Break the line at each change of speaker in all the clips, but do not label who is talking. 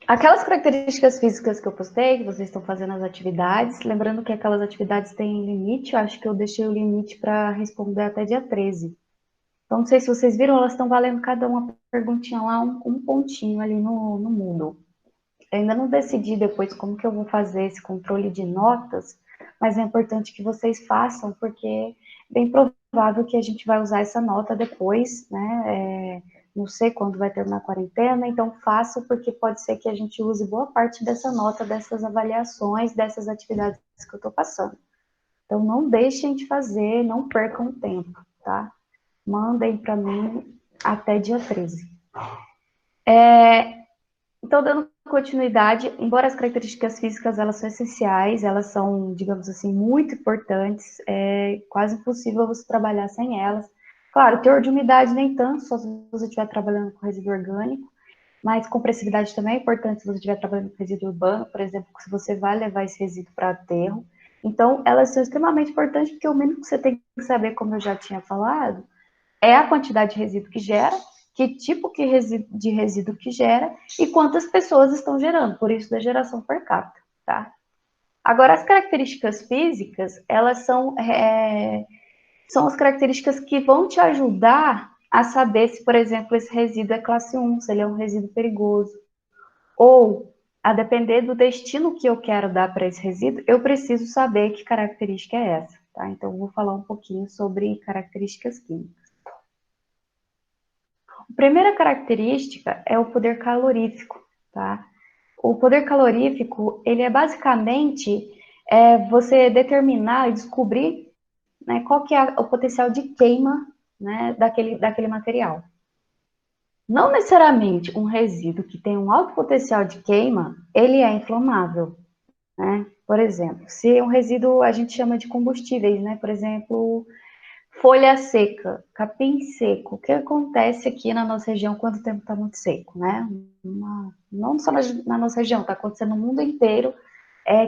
Aquelas características físicas que eu postei, que vocês estão fazendo as atividades, lembrando que aquelas atividades têm limite, eu acho que eu deixei o limite para responder até dia 13. Então, não sei se vocês viram, elas estão valendo cada uma perguntinha lá, um pontinho ali no Moodle. Eu ainda não decidi depois como que eu vou fazer esse controle de notas, mas é importante que vocês façam, porque é bem provável que a gente vai usar essa nota depois, né? Não sei quando vai terminar a quarentena, então façam, porque pode ser que a gente use boa parte dessa nota, dessas avaliações, dessas atividades que eu estou passando. Então, não deixem de fazer, não percam tempo, tá? Mandem para mim até dia 13. Então, dando continuidade, embora as características físicas elas são essenciais, elas são, digamos assim, muito importantes, é quase impossível você trabalhar sem elas. Claro, teor de umidade nem tanto, só se você estiver trabalhando com resíduo orgânico, mas compressividade também é importante se você estiver trabalhando com resíduo urbano, por exemplo, se você vai levar esse resíduo para aterro. Então, elas são extremamente importantes, porque o mínimo que você tem que saber, como eu já tinha falado, é a quantidade de resíduo que gera, que tipo de resíduo que gera e quantas pessoas estão gerando, por isso da geração per capita, tá? Agora, as características físicas, elas são as características que vão te ajudar a saber se, por exemplo, esse resíduo é classe 1, se ele é um resíduo perigoso, ou, a depender do destino que eu quero dar para esse resíduo, eu preciso saber que característica é essa, tá? Então, eu vou falar um pouquinho sobre características químicas. A primeira característica é o poder calorífico, tá? O poder calorífico, ele é basicamente você determinar e descobrir, né, qual que é o potencial de queima, né, daquele material. Não necessariamente um resíduo que tem um alto potencial de queima, ele é inflamável, né? Por exemplo, se um resíduo a gente chama de combustíveis, né? Por exemplo, folha seca, capim seco. O que acontece aqui na nossa região quando o tempo está muito seco, né? Não só na nossa região, está acontecendo no mundo inteiro,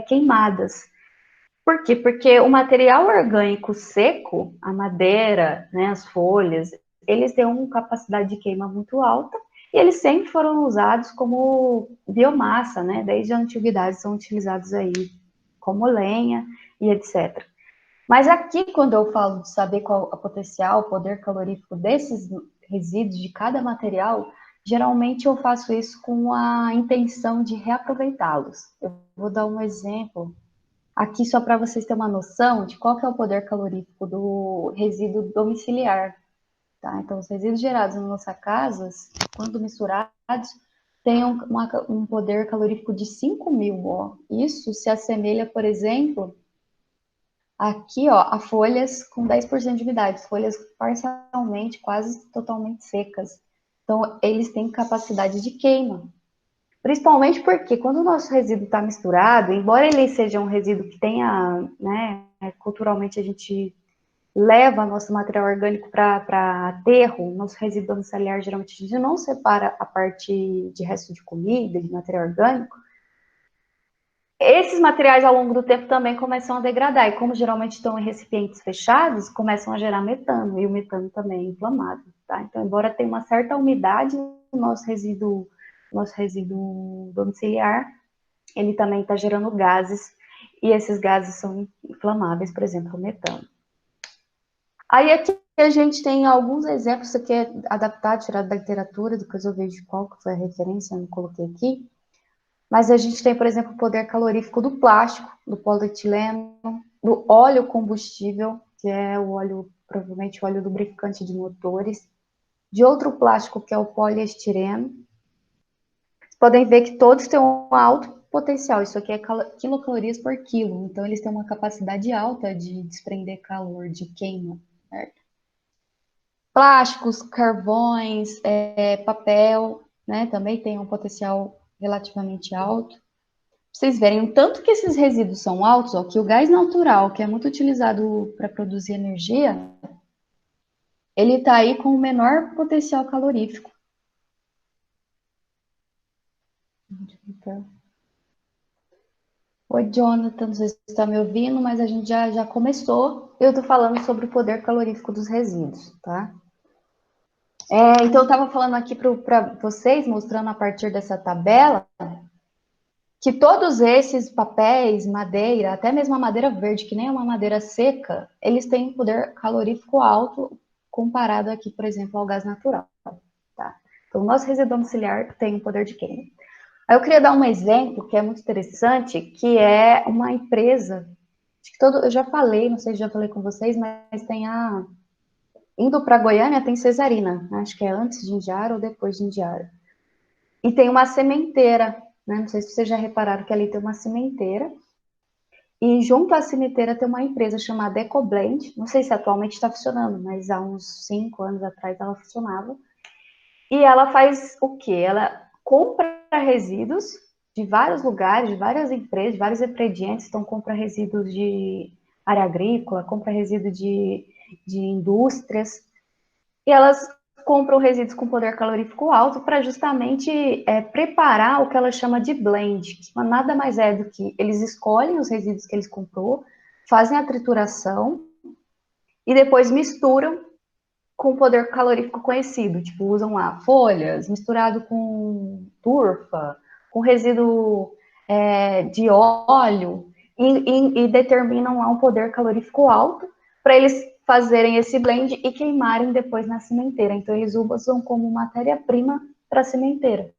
queimadas. Por quê? Porque o material orgânico seco, a madeira, né, as folhas, eles têm uma capacidade de queima muito alta e eles sempre foram usados como biomassa, né? Desde a antiguidade são utilizados aí como lenha e etc. Mas aqui, quando eu falo de saber qual é o potencial, o poder calorífico desses resíduos de cada material, geralmente eu faço isso com a intenção de reaproveitá-los. Eu vou dar um exemplo aqui só para vocês terem uma noção de qual que é o poder calorífico do resíduo domiciliar. Tá? Então, os resíduos gerados nas nossas casas, quando misturados, têm um poder calorífico de 5.000. Ó. Isso se assemelha, por exemplo, aqui, ó, a folhas com 10% de umidade, folhas parcialmente, quase totalmente secas. Então, eles têm capacidade de queima. Principalmente porque quando o nosso resíduo está misturado, embora ele seja um resíduo que tenha, né, culturalmente a gente leva nosso material orgânico para aterro, nosso resíduo domiciliar, geralmente a gente não separa a parte de resto de comida, de material orgânico, esses materiais, ao longo do tempo, também começam a degradar. E como geralmente estão em recipientes fechados, começam a gerar metano. E o metano também é inflamável. Tá? Então, embora tenha uma certa umidade no nosso resíduo domiciliar, ele também está gerando gases. E esses gases são inflamáveis, por exemplo, o metano. Aí aqui a gente tem alguns exemplos, isso aqui é adaptado, tirado da literatura, depois eu vejo qual que foi a referência, eu não coloquei aqui. Mas a gente tem, por exemplo, o poder calorífico do plástico, do polietileno, do óleo combustível, que é o óleo, provavelmente o óleo lubrificante de motores, de outro plástico, que é o poliestireno. Vocês podem ver que todos têm um alto potencial, isso aqui é quilocalorias por quilo, então eles têm uma capacidade alta de desprender calor, de queima, certo? Plásticos, carvões, papel, né, também tem um potencial relativamente alto. Vocês verem o tanto que esses resíduos são altos, ó, que o gás natural, que é muito utilizado para produzir energia, ele está aí com o menor potencial calorífico. Oi, Jonathan, não sei se você está me ouvindo, mas a gente já começou. Eu estou falando sobre o poder calorífico dos resíduos, tá? Então, eu estava falando aqui para vocês, mostrando a partir dessa tabela, que todos esses papéis, madeira, até mesmo a madeira verde, que nem é uma madeira seca, eles têm um poder calorífico alto comparado aqui, por exemplo, ao gás natural. Tá? Então, o nosso resíduo domiciliar tem um poder de queima. Aí eu queria dar um exemplo que é muito interessante, que é uma empresa, acho que eu já falei, não sei se já falei com vocês, mas tem indo para Goiânia tem Cesarina, acho que é antes de Indiara ou depois de Indiara. E tem uma sementeira, né? Não sei se vocês já repararam que ali tem uma sementeira. E junto à sementeira tem uma empresa chamada EcoBlend. Não sei se atualmente está funcionando, mas há uns 5 anos atrás ela funcionava. E ela faz o quê? Ela compra resíduos de vários lugares, de várias empresas, de vários empreendientes. Então, compra resíduos de área agrícola, compra resíduos de indústrias. E elas compram resíduos com poder calorífico alto para justamente preparar o que ela chama de blend, que nada mais é do que eles escolhem os resíduos que eles comprou, fazem a trituração e depois misturam com poder calorífico conhecido, tipo, usam lá folhas misturado com turfa, com resíduo de óleo e determinam lá um poder calorífico alto para eles fazerem esse blend e queimarem depois na sementeira. Então, eles usam como matéria-prima para a sementeira.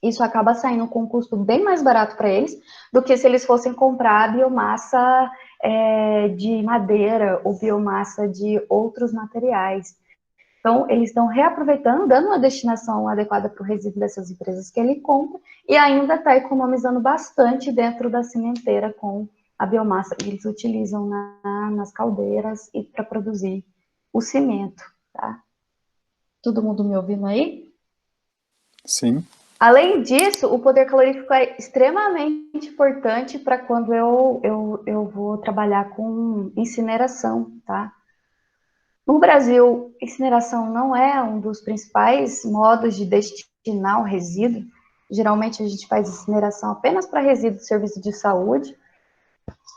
Isso acaba saindo com um custo bem mais barato para eles do que se eles fossem comprar biomassa de madeira ou biomassa de outros materiais. Então, eles estão reaproveitando, dando uma destinação adequada para o resíduo dessas empresas que ele compra e ainda está economizando bastante dentro da sementeira com a biomassa que eles utilizam nas caldeiras e para produzir o cimento. Tá? Todo mundo me ouvindo aí?
Sim.
Além disso, o poder calorífico é extremamente importante para quando eu vou trabalhar com incineração, tá? No Brasil, incineração não é um dos principais modos de destinar o resíduo. Geralmente a gente faz incineração apenas para resíduos de serviço de saúde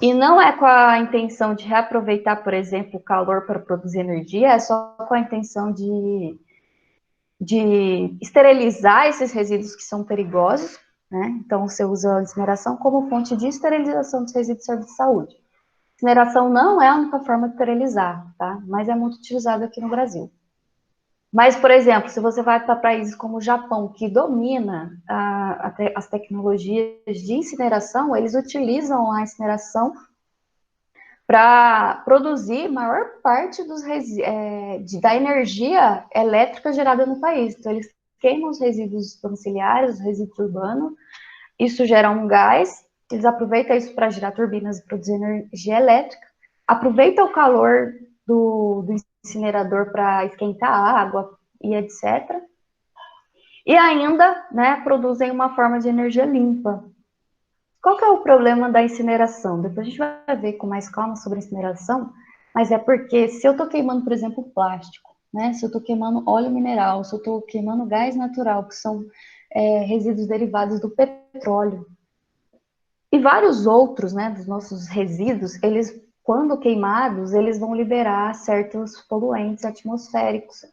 e não é com a intenção de reaproveitar, por exemplo, o calor para produzir energia, é só com a intenção de esterilizar esses resíduos que são perigosos, né? Então você usa a incineração como fonte de esterilização dos resíduos de serviço de saúde. Incineração não é a única forma de esterilizar, tá? Mas é muito utilizado aqui no Brasil. Mas, por exemplo, se você vai para países como o Japão, que domina as tecnologias de incineração, eles utilizam a incineração para produzir maior parte da energia elétrica gerada no país. Então, eles queimam os resíduos domiciliares, os resíduos urbanos, isso gera um gás, eles aproveitam isso para gerar turbinas e produzir energia elétrica, aproveita o calor do incinerador para esquentar a água e etc. E ainda, né, produzem uma forma de energia limpa. Qual que é o problema da incineração? Depois a gente vai ver com mais calma sobre a incineração, mas é porque se eu estou queimando, por exemplo, plástico, né, se eu estou queimando óleo mineral, se eu estou queimando gás natural, que são resíduos derivados do petróleo, e vários outros, né, dos nossos resíduos, eles, quando queimados, eles vão liberar certos poluentes atmosféricos.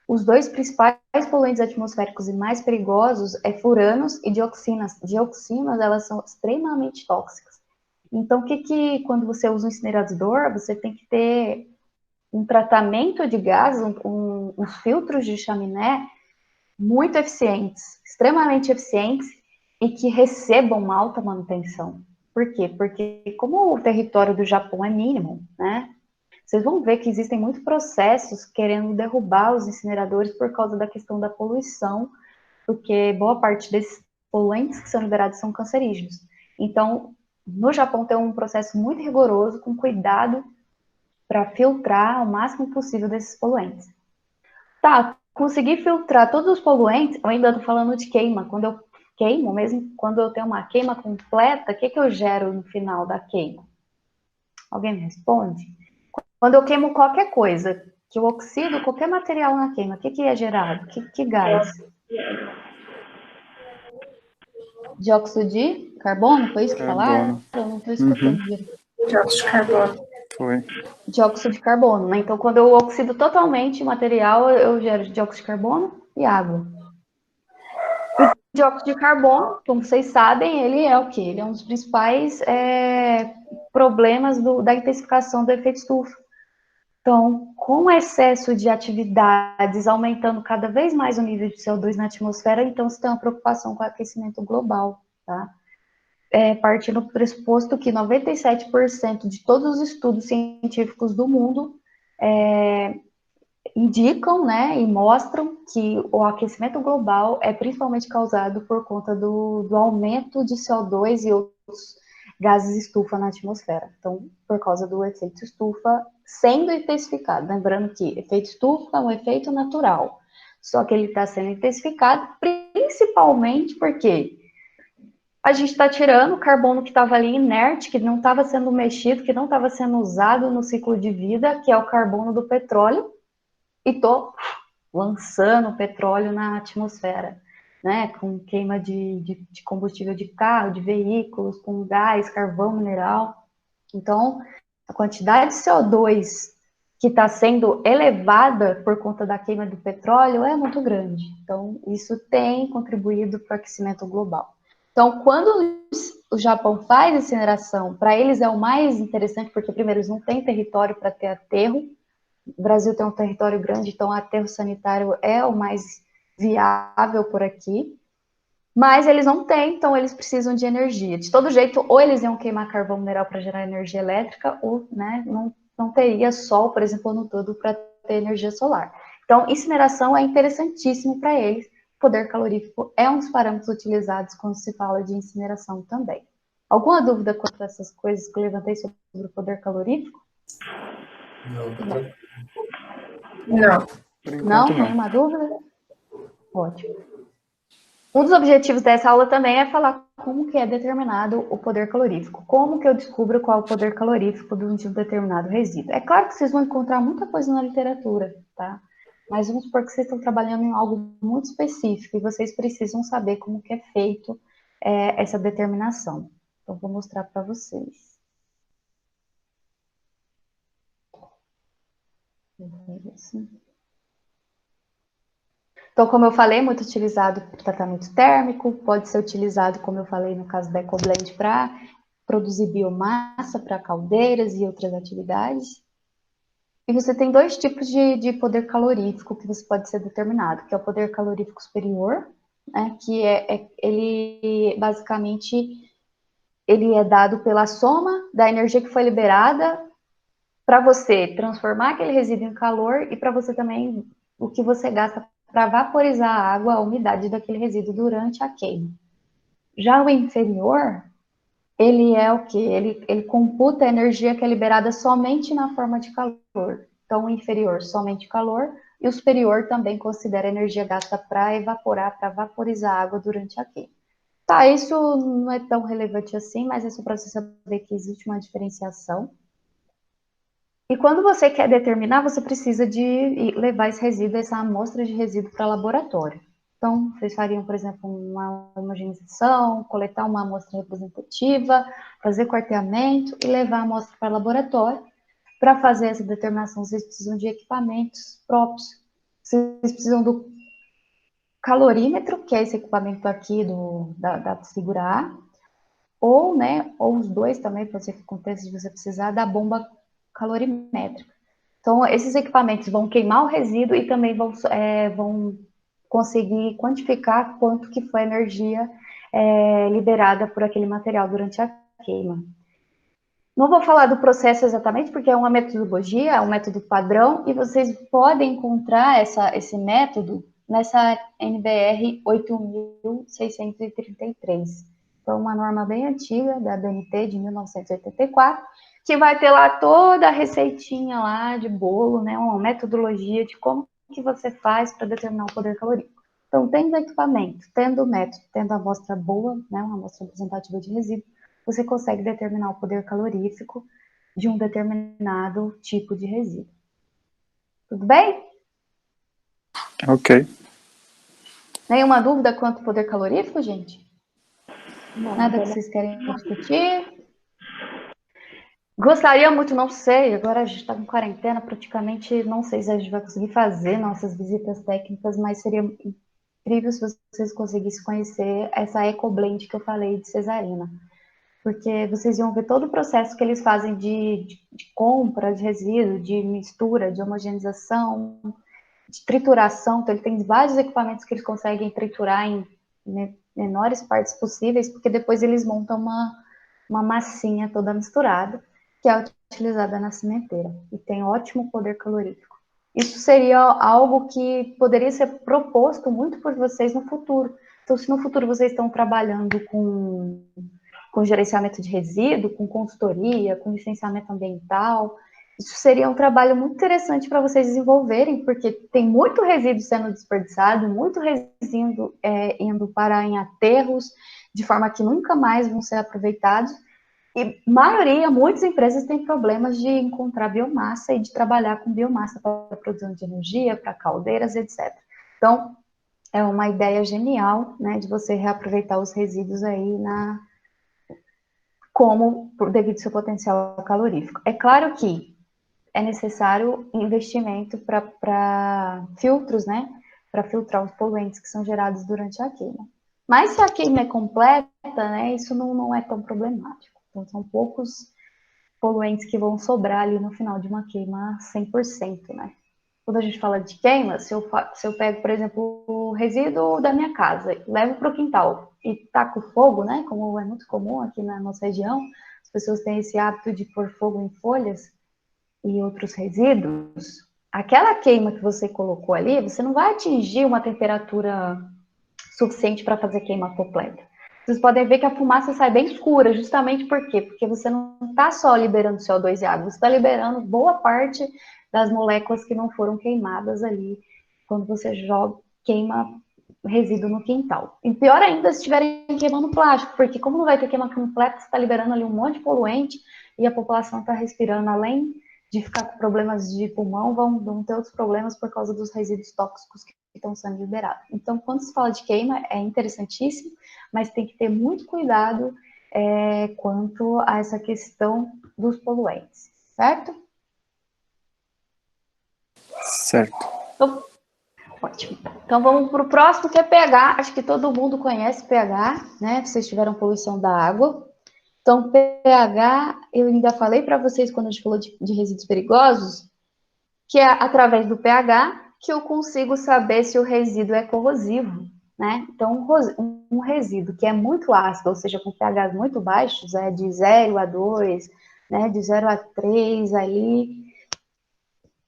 Os dois principais poluentes atmosféricos e mais perigosos é furanos e dioxinas. Dioxinas, elas são extremamente tóxicas. Então, quando você usa um incinerador, você tem que ter um tratamento de gases, uns filtros de chaminé muito eficientes, extremamente eficientes e que recebam uma alta manutenção. Por quê? Porque como o território do Japão é mínimo, né? Vocês vão ver que existem muitos processos querendo derrubar os incineradores por causa da questão da poluição, porque boa parte desses poluentes que são liberados são cancerígenos. Então, no Japão tem um processo muito rigoroso, com cuidado, para filtrar o máximo possível desses poluentes. Tá, consegui filtrar todos os poluentes, eu ainda estou falando de queima. Quando eu queimo, mesmo quando eu tenho uma queima completa, o que eu gero no final da queima? Alguém me responde? Quando eu queimo qualquer coisa, que eu oxido qualquer material na queima, o que é gerado? Que gás? Dióxido de carbono? Foi isso que falaram?
Carbono.
Eu não estou
Uhum.
escutando direito.
Dióxido de carbono.
Foi.
Dióxido de carbono, né? Então, quando eu oxido totalmente o material, eu gero dióxido de carbono e água. dióxido de carbono, como vocês sabem, ele é o quê? Ele é um dos principais problemas da intensificação do efeito estufa. Então, com o excesso de atividades aumentando cada vez mais o nível de CO2 na atmosfera, então se tem uma preocupação com o aquecimento global, tá? Partindo do pressuposto que 97% de todos os estudos científicos do mundo indicam, né, e mostram que o aquecimento global é principalmente causado por conta do aumento de CO2 e outros gases estufa na atmosfera. Então, por causa do efeito estufa sendo intensificado. Lembrando que efeito estufa é um efeito natural, só que ele está sendo intensificado principalmente porque a gente está tirando o carbono que estava ali inerte, que não estava sendo mexido, que não estava sendo usado no ciclo de vida, que é o carbono do petróleo, e estou lançando petróleo na atmosfera, né? Com queima de combustível de carro, de veículos, com gás, carvão, mineral. Então, a quantidade de CO2 que está sendo elevada por conta da queima do petróleo é muito grande. Então, isso tem contribuído para o aquecimento global. Então, quando o Japão faz incineração, para eles é o mais interessante, porque, primeiro, eles não têm território para ter aterro. O Brasil tem um território grande, então o aterro sanitário é o mais viável por aqui. Mas eles não têm, então eles precisam de energia. De todo jeito, ou eles iam queimar carvão mineral para gerar energia elétrica, ou né, não teria sol, por exemplo, no todo para ter energia solar. Então, incineração é interessantíssimo para eles. O poder calorífico é um dos parâmetros utilizados quando se fala de incineração também. Alguma dúvida quanto a essas coisas que eu levantei sobre o poder calorífico?
Não.
Não.
Por enquanto, não.
Nenhuma dúvida? Ótimo. Um dos objetivos dessa aula também é falar como que é determinado o poder calorífico. Como que eu descubro qual é o poder calorífico de um determinado resíduo. É claro que vocês vão encontrar muita coisa na literatura, tá? Mas vamos supor que vocês estão trabalhando em algo muito específico e vocês precisam saber como que é feito essa determinação. Então, vou mostrar para vocês. Então, como eu falei, é muito utilizado para tratamento térmico, pode ser utilizado, como eu falei, no caso da EcoBlend, para produzir biomassa para caldeiras e outras atividades. E você tem dois tipos de poder calorífico que você pode ser determinado, que é o poder calorífico superior, né, que ele basicamente ele é dado pela soma da energia que foi liberada para você transformar aquele resíduo em calor e para você também o que você gasta para vaporizar a água, a umidade daquele resíduo durante a queima. Já o inferior, ele é o que? Ele computa a energia que é liberada somente na forma de calor. Então, o inferior, somente calor, e o superior também considera a energia gasta para evaporar, para vaporizar a água durante a queima. Tá, isso não é tão relevante assim, mas é só para você saber que existe uma diferenciação. E quando você quer determinar, você precisa de levar esse resíduo, essa amostra de resíduo para laboratório. Então, vocês fariam, por exemplo, uma homogeneização, coletar uma amostra representativa, fazer quarteamento e levar a amostra para laboratório. Para fazer essa determinação, vocês precisam de equipamentos próprios. Vocês precisam do calorímetro, que é esse equipamento aqui da figura A, ou, né, ou os dois também, pode ser que aconteça de você precisar da bomba calorimétrica. Então, esses equipamentos vão queimar o resíduo e também vão conseguir quantificar quanto que foi a energia liberada por aquele material durante a queima. Não vou falar do processo exatamente, porque é uma metodologia, é um método padrão, e vocês podem encontrar esse método nessa NBR 8633. Então, uma norma bem antiga, da ABNT, de 1984, que vai ter lá toda a receitinha lá de bolo, né, uma metodologia de como que você faz para determinar o poder calórico. Então, tendo equipamento, tendo o método, tendo a amostra boa, né, uma amostra representativa de resíduo, você consegue determinar o poder calorífico de um determinado tipo de resíduo. Tudo bem?
Ok.
Nenhuma dúvida quanto ao poder calorífico, gente?
Não,
Nada que vocês querem discutir? Gostaria muito, não sei, agora a gente está com quarentena, praticamente não sei se a gente vai conseguir fazer nossas visitas técnicas, mas seria incrível se vocês conseguissem conhecer essa ecoblend que eu falei de Cesarina. Porque vocês iam ver todo o processo que eles fazem de compra de resíduo, de mistura, de homogeneização, de trituração. Então, ele tem vários equipamentos que eles conseguem triturar em menores partes possíveis, porque depois eles montam uma massinha toda misturada, que é utilizada na cimenteira, e tem ótimo poder calorífico. Isso seria algo que poderia ser proposto muito por vocês no futuro. Então, se no futuro vocês estão trabalhando com gerenciamento de resíduo, com consultoria, com licenciamento ambiental, isso seria um trabalho muito interessante para vocês desenvolverem, porque tem muito resíduo sendo desperdiçado, muito resíduo indo para em aterros, de forma que nunca mais vão ser aproveitados. E muitas empresas têm problemas de encontrar biomassa e de trabalhar com biomassa para produção de energia, para caldeiras, etc. Então, é uma ideia genial, né, de você reaproveitar os resíduos aí devido ao seu potencial calorífico. É claro que é necessário investimento para filtros, né, para filtrar os poluentes que são gerados durante a queima. Mas se a queima é completa, né, isso não é tão problemático. Então, são poucos poluentes que vão sobrar ali no final de uma queima 100%, né? Quando a gente fala de queima, se eu pego, por exemplo, o resíduo da minha casa, levo para o quintal e taco fogo, né? Como é muito comum aqui na nossa região, as pessoas têm esse hábito de pôr fogo em folhas e outros resíduos. Aquela queima que você colocou ali, você não vai atingir uma temperatura suficiente para fazer queima completa. Vocês podem ver que a fumaça sai bem escura, justamente por quê? Porque você não está só liberando CO2 e água, você está liberando boa parte das moléculas que não foram queimadas ali quando você queima resíduo no quintal. E pior ainda se estiverem queimando plástico, porque como não vai ter queima completa, você está liberando ali um monte de poluente e a população está respirando, além de ficar com problemas de pulmão, vão ter outros problemas por causa dos resíduos tóxicos que estão sendo liberados. Então, quando se fala de queima, é interessantíssimo, mas tem que ter muito cuidado quanto a essa questão dos poluentes, certo?
Certo.
Então, ótimo. Então, vamos para o próximo, que é pH. Acho que todo mundo conhece pH, né? Vocês tiveram poluição da água. Então, pH, eu ainda falei para vocês quando a gente falou de resíduos perigosos, que é através do pH que eu consigo saber se o resíduo é corrosivo, né? Então, um resíduo que é muito ácido, ou seja, com pHs muito baixos, de 0 a 2, né, de 0 a 3 ali,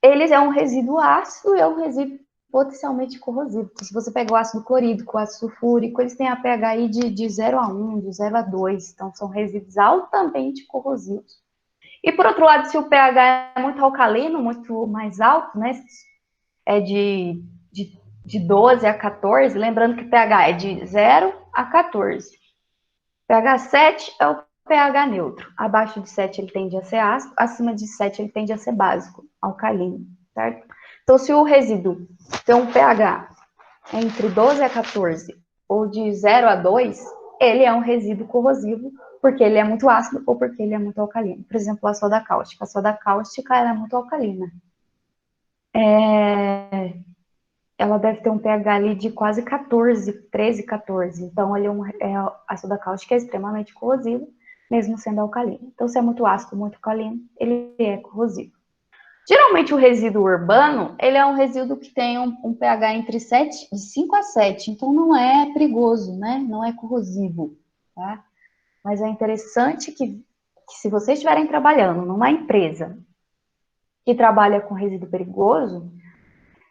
ele é um resíduo ácido e é um resíduo potencialmente corrosivo. Se você pega o ácido clorídrico, o ácido sulfúrico, eles têm a pH aí de 0 a 1, de 0 a 2, então são resíduos altamente corrosivos. E por outro lado, se o pH é muito alcalino, muito mais alto, né, é de 12 a 14, lembrando que pH é de 0 a 14. pH 7 é o pH neutro. Abaixo de 7 ele tende a ser ácido, acima de 7 ele tende a ser básico, alcalino, certo? Então, se o resíduo tem um pH entre 12 a 14 ou de 0 a 2, ele é um resíduo corrosivo porque ele é muito ácido ou porque ele é muito alcalino. Por exemplo, a soda cáustica. A soda cáustica ela é muito alcalina. Ela deve ter um pH ali de quase 14, 13, 14. Então, a soda cáustica é extremamente corrosivo, mesmo sendo alcalino. Então, se é muito ácido, muito alcalino, ele é corrosivo. Geralmente, o resíduo urbano, ele é um resíduo que tem um pH entre 5 a 7. Então, não é perigoso, né? Não é corrosivo, tá? Mas é interessante que se vocês estiverem trabalhando numa empresa que trabalha com resíduo perigoso,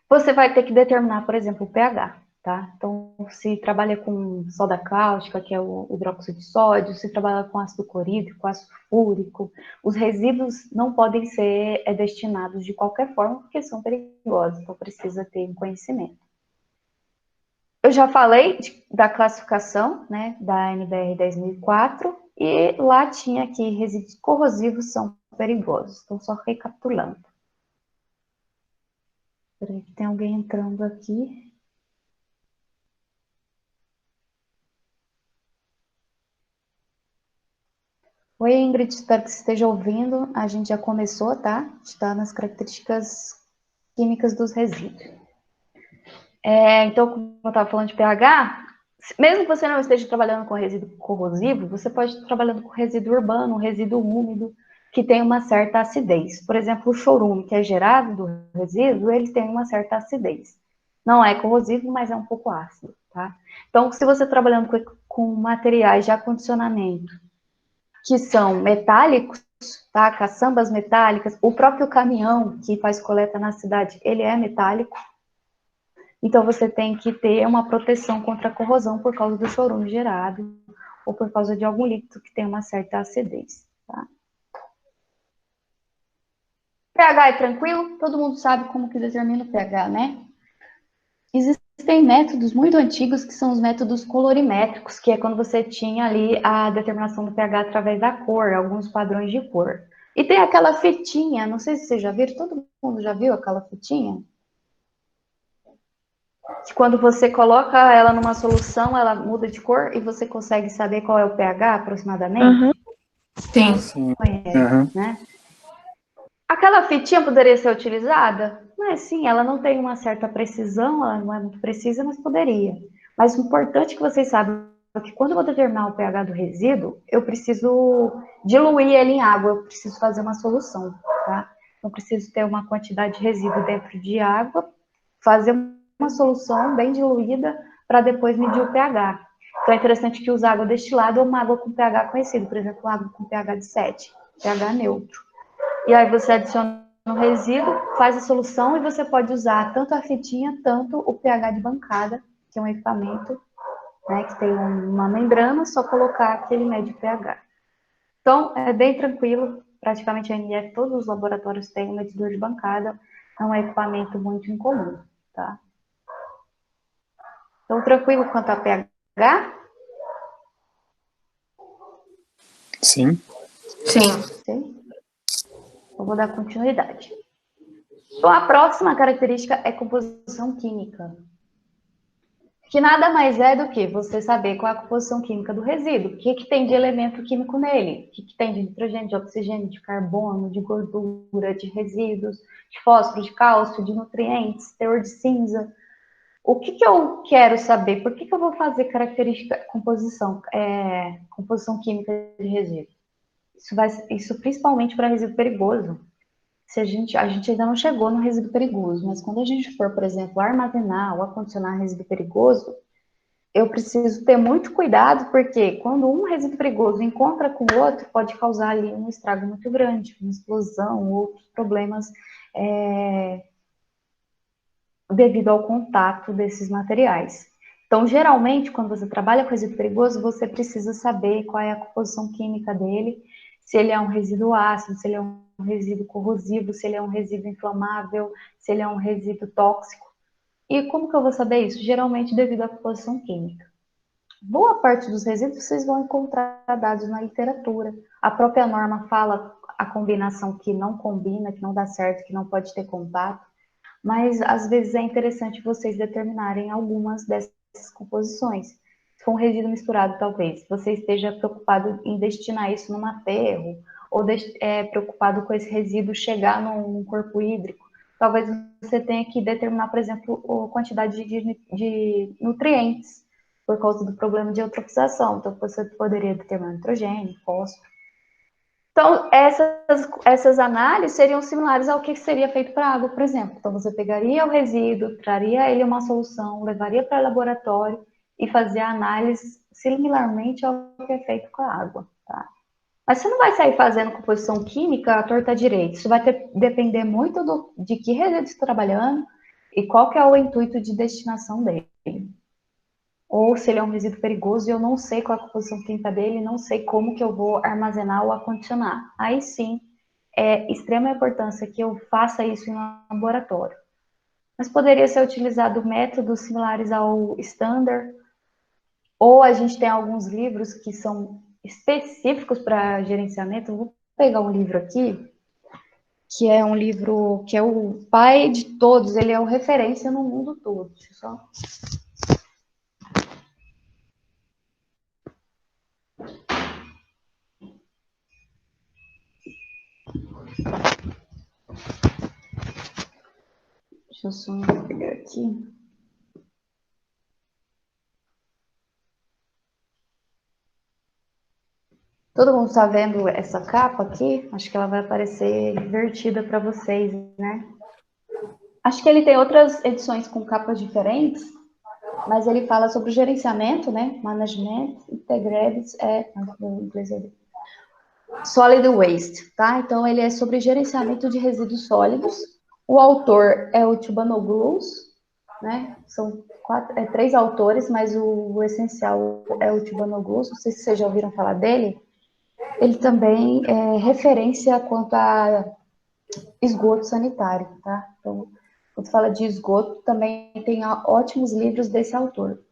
você vai ter que determinar, por exemplo, o pH, tá? Então, se trabalha com soda cáustica, que é o hidróxido de sódio, se trabalha com ácido clorídrico, ácido fúrico, os resíduos não podem ser destinados de qualquer forma, porque são perigosos, então precisa ter um conhecimento. Eu já falei da classificação, né, da NBR 10.004, e lá tinha que resíduos corrosivos são perigosos. Então, só recapitulando. Peraí, que tem alguém entrando aqui. Oi, Ingrid, espero que você esteja ouvindo. A gente já começou, tá? Está nas características químicas dos resíduos. Então, como eu estava falando de pH, mesmo que você não esteja trabalhando com resíduo corrosivo, você pode estar trabalhando com resíduo urbano, resíduo úmido, que tem uma certa acidez. Por exemplo, o chorume, que é gerado do resíduo, ele tem uma certa acidez. Não é corrosivo, mas é um pouco ácido, tá? Então, se você está trabalhando com materiais de acondicionamento que são metálicos, tá? Caçambas metálicas, o próprio caminhão que faz coleta na cidade, ele é metálico. Então, você tem que ter uma proteção contra a corrosão por causa do chorume gerado ou por causa de algum líquido que tem uma certa acidez, tá? pH é tranquilo? Todo mundo sabe como que determina o pH, né? Existem métodos muito antigos que são os métodos colorimétricos, que é quando você tinha ali a determinação do pH através da cor, alguns padrões de cor. E tem aquela fitinha, não sei se vocês já viram, todo mundo já viu aquela fitinha? Que quando você coloca ela numa solução, ela muda de cor e você consegue saber qual é o pH aproximadamente?
Uhum. Sim.
Sim.
Conhece,
Aham.
né? Aquela fitinha poderia ser utilizada? Mas sim, ela não tem uma certa precisão, ela não é muito precisa, mas poderia. Mas o importante é que vocês saibam é que quando eu vou determinar o pH do resíduo, eu preciso diluir ele em água, eu preciso fazer uma solução, tá? Eu preciso ter uma quantidade de resíduo dentro de água, fazer uma solução bem diluída para depois medir o pH. Então é interessante que use água destilada ou uma água com pH conhecido, por exemplo, água com pH de 7, pH neutro. E aí você adiciona o resíduo, faz a solução e você pode usar tanto a fitinha, tanto o pH de bancada, que é um equipamento, né, que tem uma membrana, só colocar que ele mede o pH. Então, é bem tranquilo, praticamente a NF, todos os laboratórios têm um medidor de bancada, é um equipamento muito incomum, tá? Então, tranquilo quanto a pH?
Sim.
Sim.
Sim? Eu vou dar continuidade. Então, a próxima característica é composição química. Que nada mais é do que você saber qual é a composição química do resíduo, o que, que tem de elemento químico nele, o que, que tem de nitrogênio, de oxigênio, de carbono, de gordura, de resíduos, de fósforo, de cálcio, de nutrientes, teor de cinza. O que, que eu quero saber? Por que, que eu vou fazer característica, composição química de resíduo? Isso principalmente para resíduo perigoso. Se a gente ainda não chegou no resíduo perigoso, mas quando a gente for, por exemplo, armazenar ou acondicionar resíduo perigoso, eu preciso ter muito cuidado, porque quando um resíduo perigoso encontra com o outro, pode causar ali um estrago muito grande, uma explosão, outros problemas devido ao contato desses materiais. Então, geralmente, quando você trabalha com resíduo perigoso, você precisa saber qual é a composição química dele, se ele é um resíduo ácido, se ele é um resíduo corrosivo, se ele é um resíduo inflamável, se ele é um resíduo tóxico. E como que eu vou saber isso? Geralmente devido à composição química. Boa parte dos resíduos vocês vão encontrar dados na literatura. A própria norma fala a combinação que não combina, que não dá certo, que não pode ter contato. Mas às vezes é interessante vocês determinarem algumas dessas composições. Se for um resíduo misturado, talvez você esteja preocupado em destinar isso num aterro, ou preocupado com esse resíduo chegar num corpo hídrico. Talvez você tenha que determinar, por exemplo, a quantidade de nutrientes, por causa do problema de eutrofização. Então, você poderia determinar nitrogênio, fósforo. Então, essas análises seriam similares ao que seria feito para a água, por exemplo. Então, você pegaria o resíduo, traria ele uma solução, levaria para o laboratório e fazia a análise similarmente ao que é feito com a água, tá? Mas você não vai sair fazendo composição química à torta direita. Isso vai depender muito de que resíduo você está trabalhando e qual que é o intuito de destinação dele. Ou se ele é um resíduo perigoso e eu não sei qual é a composição química dele, não sei como que eu vou armazenar ou acondicionar. Aí sim, é extrema importância que eu faça isso em um laboratório. Mas poderia ser utilizado métodos similares ao Standard, ou a gente tem alguns livros que são específicos para gerenciamento. Eu vou pegar um livro aqui, que é um livro que é o pai de todos, ele é o referência no mundo todo. Deixa eu só... Deixa eu só pegar aqui. Todo mundo está vendo essa capa aqui? Acho que ela vai aparecer invertida para vocês, né? Acho que ele tem outras edições com capas diferentes, mas ele fala sobre gerenciamento, né? Management Integrated, no inglês é Solid Waste, tá? Então, ele é sobre gerenciamento de resíduos sólidos. O autor é o Tubanogluos, né? São três autores, mas o essencial é o Tubanogluos. Não sei se vocês já ouviram falar dele. Ele também é referência quanto a esgoto sanitário, tá? Então, quando fala de esgoto, também tem ótimos livros desse autor.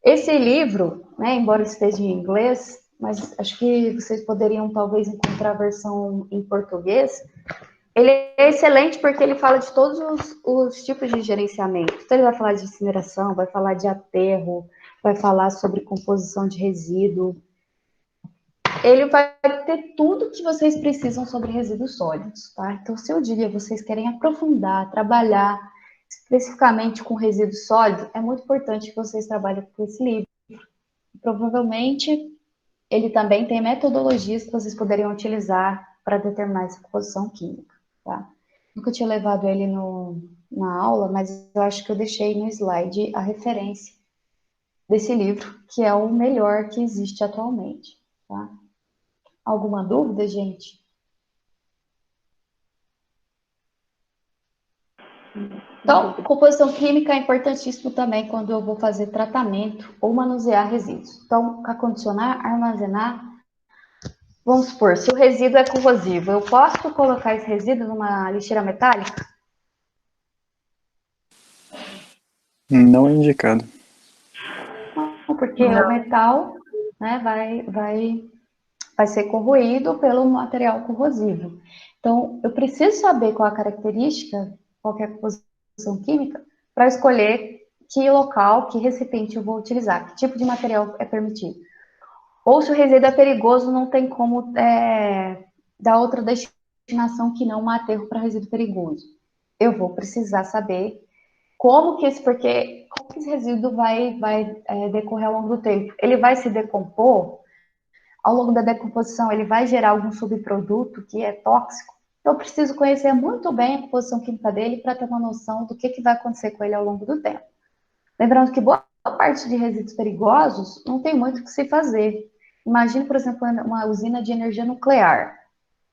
Esse livro, né, embora esteja em inglês, mas acho que vocês poderiam talvez encontrar a versão em português. Ele é excelente porque ele fala de todos os tipos de gerenciamento. Então, ele vai falar de incineração, vai falar de aterro, vai falar sobre composição de resíduo. Ele vai ter tudo que vocês precisam sobre resíduos sólidos, tá? Então, se um dia vocês querem aprofundar, trabalhar especificamente com resíduos sólidos, é muito importante que vocês trabalhem com esse livro. Provavelmente, ele também tem metodologias que vocês poderiam utilizar para determinar essa composição química, tá? Nunca tinha levado ele na aula, mas eu acho que eu deixei no slide a referência desse livro, que é o melhor que existe atualmente, tá? Alguma dúvida, gente? Então, composição química é importantíssimo também quando eu vou fazer tratamento ou manusear resíduos. Então, acondicionar, armazenar. Vamos supor, se o resíduo é corrosivo, eu posso colocar esse resíduo numa lixeira metálica?
Não é indicado.
Não, porque o metal, né, vai ser corroído pelo material corrosivo. Então, eu preciso saber qual a característica, qual é a composição química, para escolher que local, que recipiente eu vou utilizar, que tipo de material é permitido. Ou se o resíduo é perigoso, não tem como dar outra destinação que não um aterro para resíduo perigoso. Eu vou precisar saber como que esse resíduo vai decorrer ao longo do tempo. Ele vai se decompor? Ao longo da decomposição, ele vai gerar algum subproduto que é tóxico? Então, eu preciso conhecer muito bem a composição química dele para ter uma noção do que vai acontecer com ele ao longo do tempo. Lembrando que boa parte de resíduos perigosos não tem muito o que se fazer. Imagine, por exemplo, uma usina de energia nuclear,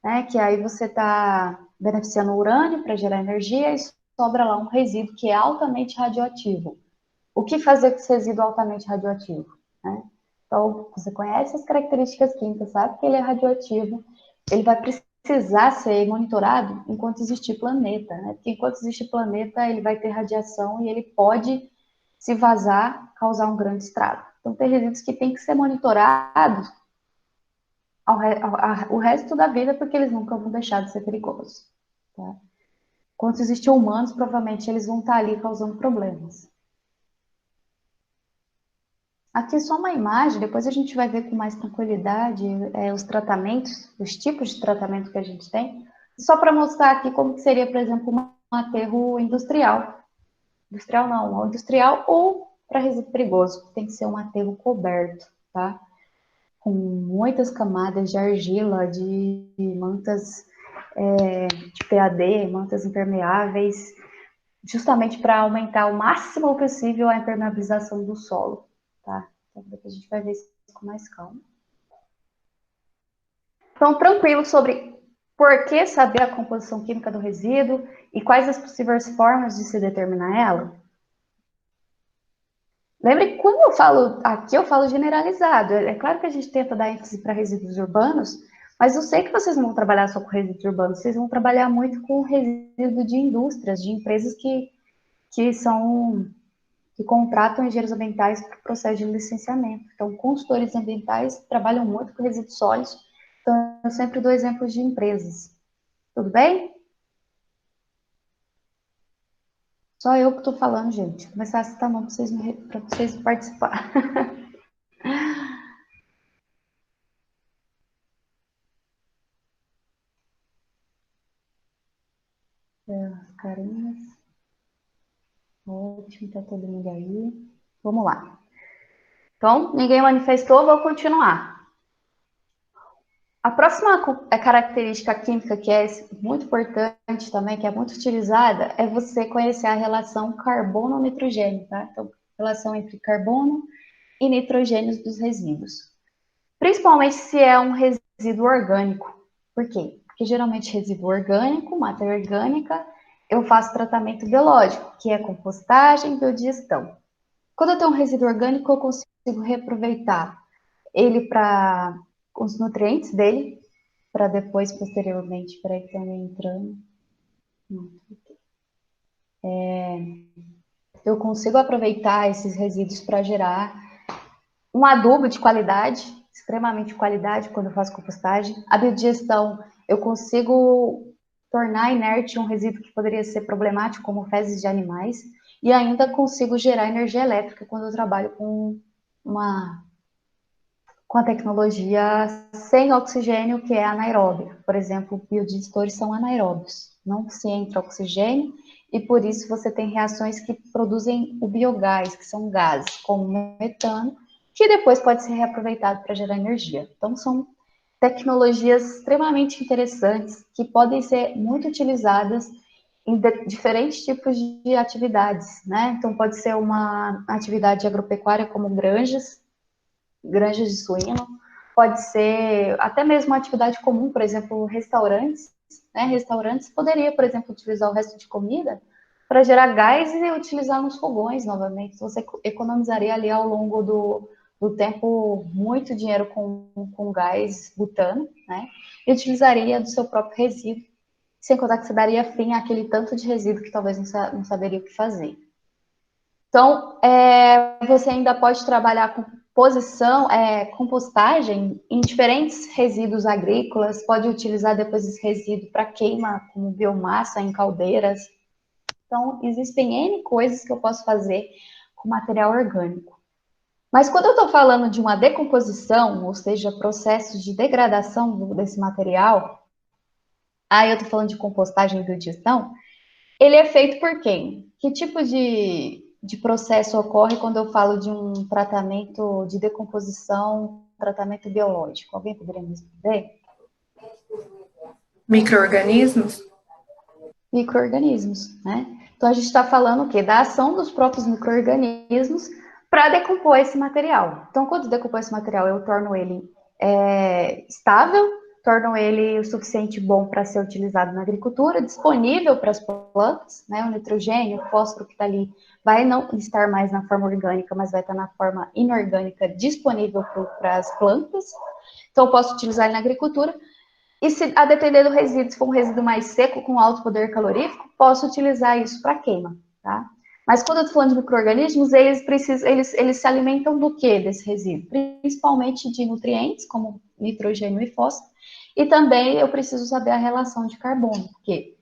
né? Que aí você está beneficiando o urânio para gerar energia e sobra lá um resíduo que é altamente radioativo. O que fazer com esse resíduo altamente radioativo? Né? Então, você conhece as características químicas, sabe que ele é radioativo, ele vai precisar ser monitorado enquanto existir planeta, né? Porque enquanto existe planeta, ele vai ter radiação e ele pode se vazar, causar um grande estrago. Então, tem resíduos que têm que ser monitorados o resto da vida, porque eles nunca vão deixar de ser perigosos. Tá? Enquanto existem humanos, provavelmente eles vão estar ali causando problemas. Aqui é só uma imagem, depois a gente vai ver com mais tranquilidade os tratamentos, os tipos de tratamento que a gente tem, só para mostrar aqui como que seria, por exemplo, um aterro industrial. Industrial não, industrial ou para resíduo perigoso, tem que ser um aterro coberto, tá? Com muitas camadas de argila, de mantas de PAD, mantas impermeáveis, justamente para aumentar o máximo possível a impermeabilização do solo, tá? Então, depois a gente vai ver isso com mais calma. Então, tranquilo sobre por que saber a composição química do resíduo e quais as possíveis formas de se determinar ela? Lembre que quando eu falo aqui, eu falo generalizado. É claro que a gente tenta dar ênfase para resíduos urbanos, mas eu sei que vocês não vão trabalhar só com resíduos urbanos, vocês vão trabalhar muito com resíduo de indústrias, de empresas que contratam engenheiros ambientais para o processo de licenciamento. Então, consultores ambientais trabalham muito com resíduos sólidos, então eu sempre dou exemplos de empresas. Tudo bem? Só eu que estou falando, gente. Vou começar a citar nome para vocês participar. Carinhas. Ótimo, tá todo mundo aí. Vamos lá. Então, ninguém manifestou, vou continuar. A próxima característica química que é muito importante também, que é muito utilizada, é você conhecer a relação carbono-nitrogênio, tá? Então, relação entre carbono e nitrogênio dos resíduos. Principalmente se é um resíduo orgânico. Por quê? Porque geralmente resíduo orgânico, matéria orgânica, eu faço tratamento biológico, que é compostagem e biodigestão. Quando eu tenho um resíduo orgânico, eu consigo reaproveitar ele para os nutrientes dele, para depois, posteriormente, para ele também entrando. Eu consigo aproveitar esses resíduos para gerar um adubo de qualidade, extremamente de qualidade, quando eu faço compostagem. A biodigestão, eu consigo tornar inerte um resíduo que poderia ser problemático, como fezes de animais, e ainda consigo gerar energia elétrica quando eu trabalho com a tecnologia sem oxigênio, que é anaeróbia. Por exemplo, biodigestores são anaeróbios, não se entra oxigênio, e por isso você tem reações que produzem o biogás, que são gases, como o metano, que depois pode ser reaproveitado para gerar energia. Então, são tecnologias extremamente interessantes, que podem ser muito utilizadas em diferentes tipos de atividades, né? Então, pode ser uma atividade agropecuária, como granjas de suíno, pode ser até mesmo uma atividade comum, por exemplo, restaurantes, né? Restaurantes poderia, por exemplo, utilizar o resto de comida para gerar gás e utilizar nos fogões novamente. Então, você economizaria ali ao longo do tempo muito dinheiro com gás butano, né? E utilizaria do seu próprio resíduo, sem contar que você daria fim àquele tanto de resíduo que talvez não saberia o que fazer. Então, você ainda pode trabalhar com compostagem em diferentes resíduos agrícolas, pode utilizar depois esse resíduo para queima como biomassa em caldeiras. Então, existem N coisas que eu posso fazer com material orgânico. Mas quando eu estou falando de uma decomposição, ou seja, processos de degradação desse material, aí eu estou falando de compostagem e biodigestão, ele é feito por quem? Que tipo de processo ocorre quando eu falo de um tratamento de decomposição, tratamento biológico? Alguém poderia me responder?
Micro-organismos?
Micro-organismos, né? Então, a gente está falando o quê? Da ação dos próprios micro-organismos para decompor esse material. Então, quando eu decompor esse material, eu torno ele estável, torno ele o suficiente bom para ser utilizado na agricultura, disponível para as plantas, né? O nitrogênio, o fósforo que está ali vai não estar mais na forma orgânica, mas vai estar na forma inorgânica disponível para as plantas. Então, eu posso utilizar ele na agricultura. E se, a depender do resíduo, se for um resíduo mais seco, com alto poder calorífico, posso utilizar isso para queima, tá? Mas quando eu estou falando de micro-organismos, eles se alimentam do que desse resíduo? Principalmente de nutrientes, como nitrogênio e fósforo, e também eu preciso saber a relação de carbono, porque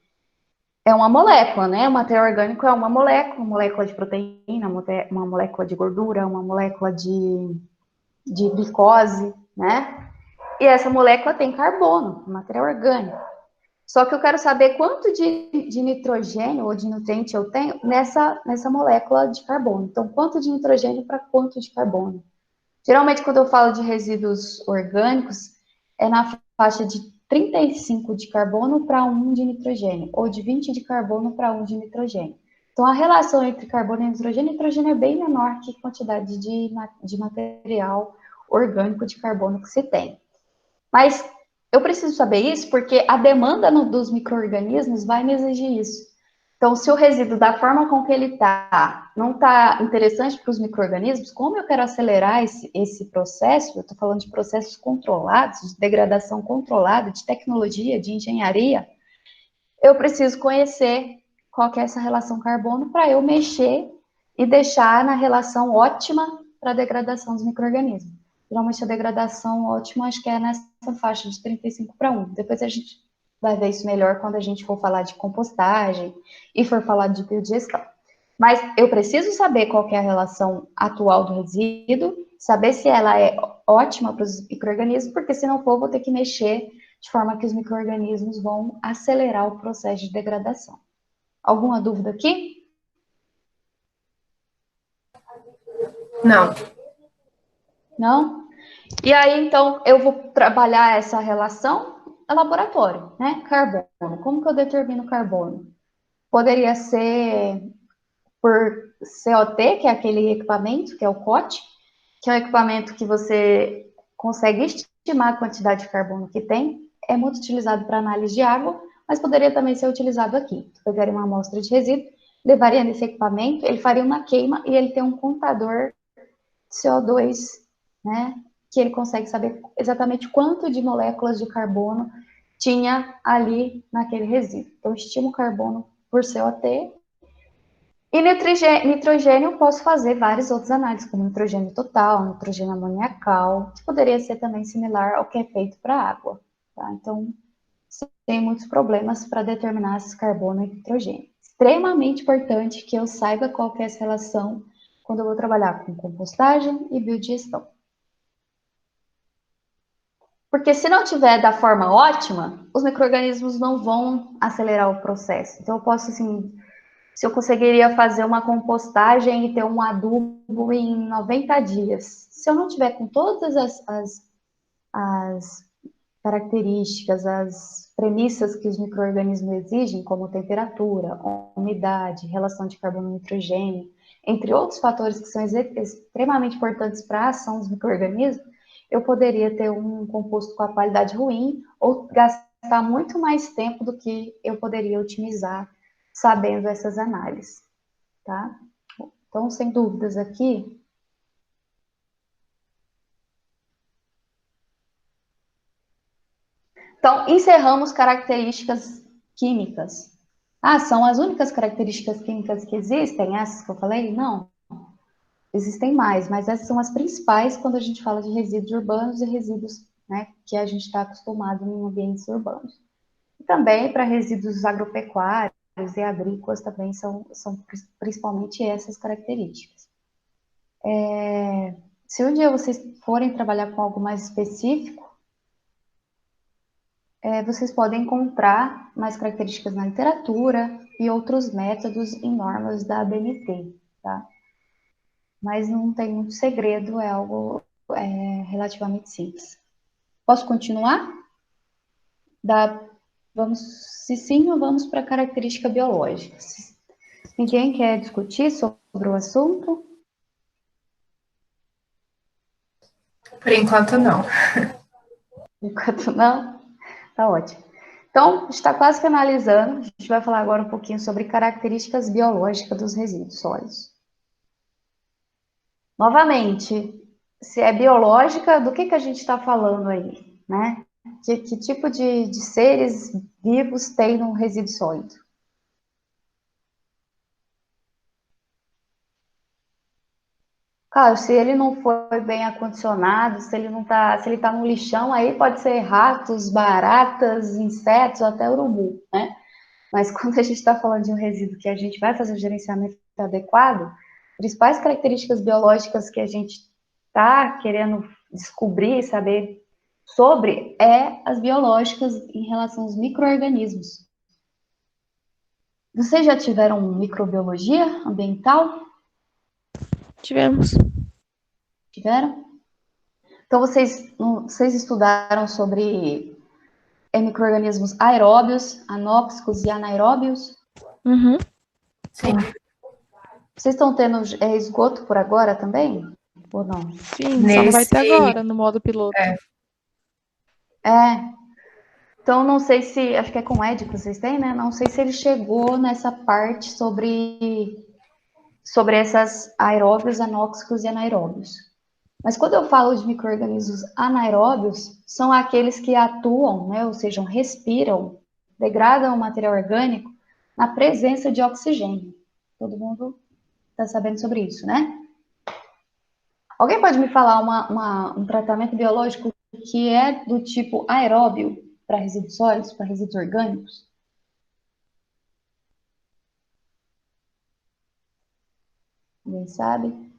é uma molécula, né? O material orgânico é uma molécula de proteína, uma molécula de gordura, uma molécula de glicose, né? E essa molécula tem carbono, material orgânico. Só que eu quero saber quanto de nitrogênio ou de nutriente eu tenho nessa molécula de carbono. Então, quanto de nitrogênio para quanto de carbono? Geralmente, quando eu falo de resíduos orgânicos, é na faixa de 35 de carbono para 1 de nitrogênio, ou de 20 de carbono para 1 de nitrogênio. Então, a relação entre carbono e nitrogênio é bem menor que a quantidade de material orgânico de carbono que se tem. Mas eu preciso saber isso porque a demanda dos micro-organismos vai me exigir isso. Então, se o resíduo, da forma com que ele está, não está interessante para os micro-organismos, como eu quero acelerar esse processo, eu estou falando de processos controlados, de degradação controlada, de tecnologia, de engenharia, eu preciso conhecer qual que é essa relação carbono para eu mexer e deixar na relação ótima para a degradação dos micro-organismos. Geralmente a degradação ótima, acho que é nessa faixa de 35 para 1. Depois a gente vai ver isso melhor quando a gente for falar de compostagem e for falar de biodigestão. Mas eu preciso saber qual que é a relação atual do resíduo, saber se ela é ótima para os micro-organismos, porque se não for, eu vou ter que mexer de forma que os micro-organismos vão acelerar o processo de degradação. Alguma dúvida aqui?
Não.
Não? E aí, então, eu vou trabalhar essa relação no laboratório, né? Carbono. Como que eu determino carbono? Poderia ser por COT, que é aquele equipamento, que é o COT, que é um equipamento que você consegue estimar a quantidade de carbono que tem. É muito utilizado para análise de água, mas poderia também ser utilizado aqui. Eu pegaria uma amostra de resíduo, levaria nesse equipamento, ele faria uma queima e ele tem um contador de CO2, né? Que ele consegue saber exatamente quanto de moléculas de carbono tinha ali naquele resíduo. Então, estimo o carbono por COT. E nitrogênio eu posso fazer várias outras análises, como nitrogênio total, nitrogênio amoniacal, que poderia ser também similar ao que é feito para a água. Tá? Então, tem muitos problemas para determinar esses carbono e nitrogênio. Extremamente importante que eu saiba qual que é essa relação quando eu vou trabalhar com compostagem e biodigestão. Porque se não tiver da forma ótima, os micro-organismos não vão acelerar o processo. Então, eu posso, assim, se eu conseguiria fazer uma compostagem e ter um adubo em 90 dias. Se eu não tiver com todas as características, as premissas que os micro-organismos exigem, como temperatura, umidade, relação de carbono e nitrogênio, entre outros fatores que são extremamente importantes para a ação dos micro-organismos, eu poderia ter um composto com a qualidade ruim ou gastar muito mais tempo do que eu poderia otimizar sabendo essas análises, tá? Então, sem dúvidas aqui. Então, encerramos características químicas. Ah, são as únicas características químicas que existem? Essas que eu falei? Não. Existem mais, mas essas são as principais quando a gente fala de resíduos urbanos e resíduos, né, que a gente está acostumado em ambientes urbanos. E também para resíduos agropecuários e agrícolas também são principalmente essas características. Se um dia vocês forem trabalhar com algo mais específico, vocês podem encontrar mais características na literatura e outros métodos e normas da ABNT, tá? Mas não tem muito segredo, é algo relativamente simples. Posso continuar? Vamos, se sim, vamos para a característica biológica. Ninguém quer discutir sobre o assunto?
Por enquanto, não.
Enquanto não, tá ótimo. Então, está quase finalizando. A gente vai falar agora um pouquinho sobre características biológicas dos resíduos sólidos. Novamente, se é biológica, do que a gente está falando aí, né? Que tipo de seres vivos tem no resíduo sólido? Claro, se ele não foi bem acondicionado, se ele está no lixão, aí pode ser ratos, baratas, insetos, até urubu, né? Mas quando a gente está falando de um resíduo que a gente vai fazer o gerenciamento adequado, principais características biológicas que a gente está querendo descobrir, saber sobre, as biológicas em relação aos micro-organismos. Vocês já tiveram microbiologia ambiental?
Tivemos.
Tiveram? Então, vocês estudaram sobre micro-organismos aeróbios, anóxicos e anaeróbios?
Uhum.
Sim.
Vocês estão tendo esgoto por agora também? Ou não?
Sim, só não vai ter agora no modo piloto.
Então, não sei se, acho que é com o Ed que vocês têm, né? Não sei se ele chegou nessa parte sobre essas aeróbios, anóxicos e anaeróbios. Mas quando eu falo de micro-organismos anaeróbios, são aqueles que atuam, né? Ou seja, respiram, degradam o material orgânico na presença de oxigênio. Todo mundo está sabendo sobre isso, né? Alguém pode me falar um tratamento biológico que é do tipo aeróbio para resíduos sólidos, para resíduos orgânicos? Ninguém sabe?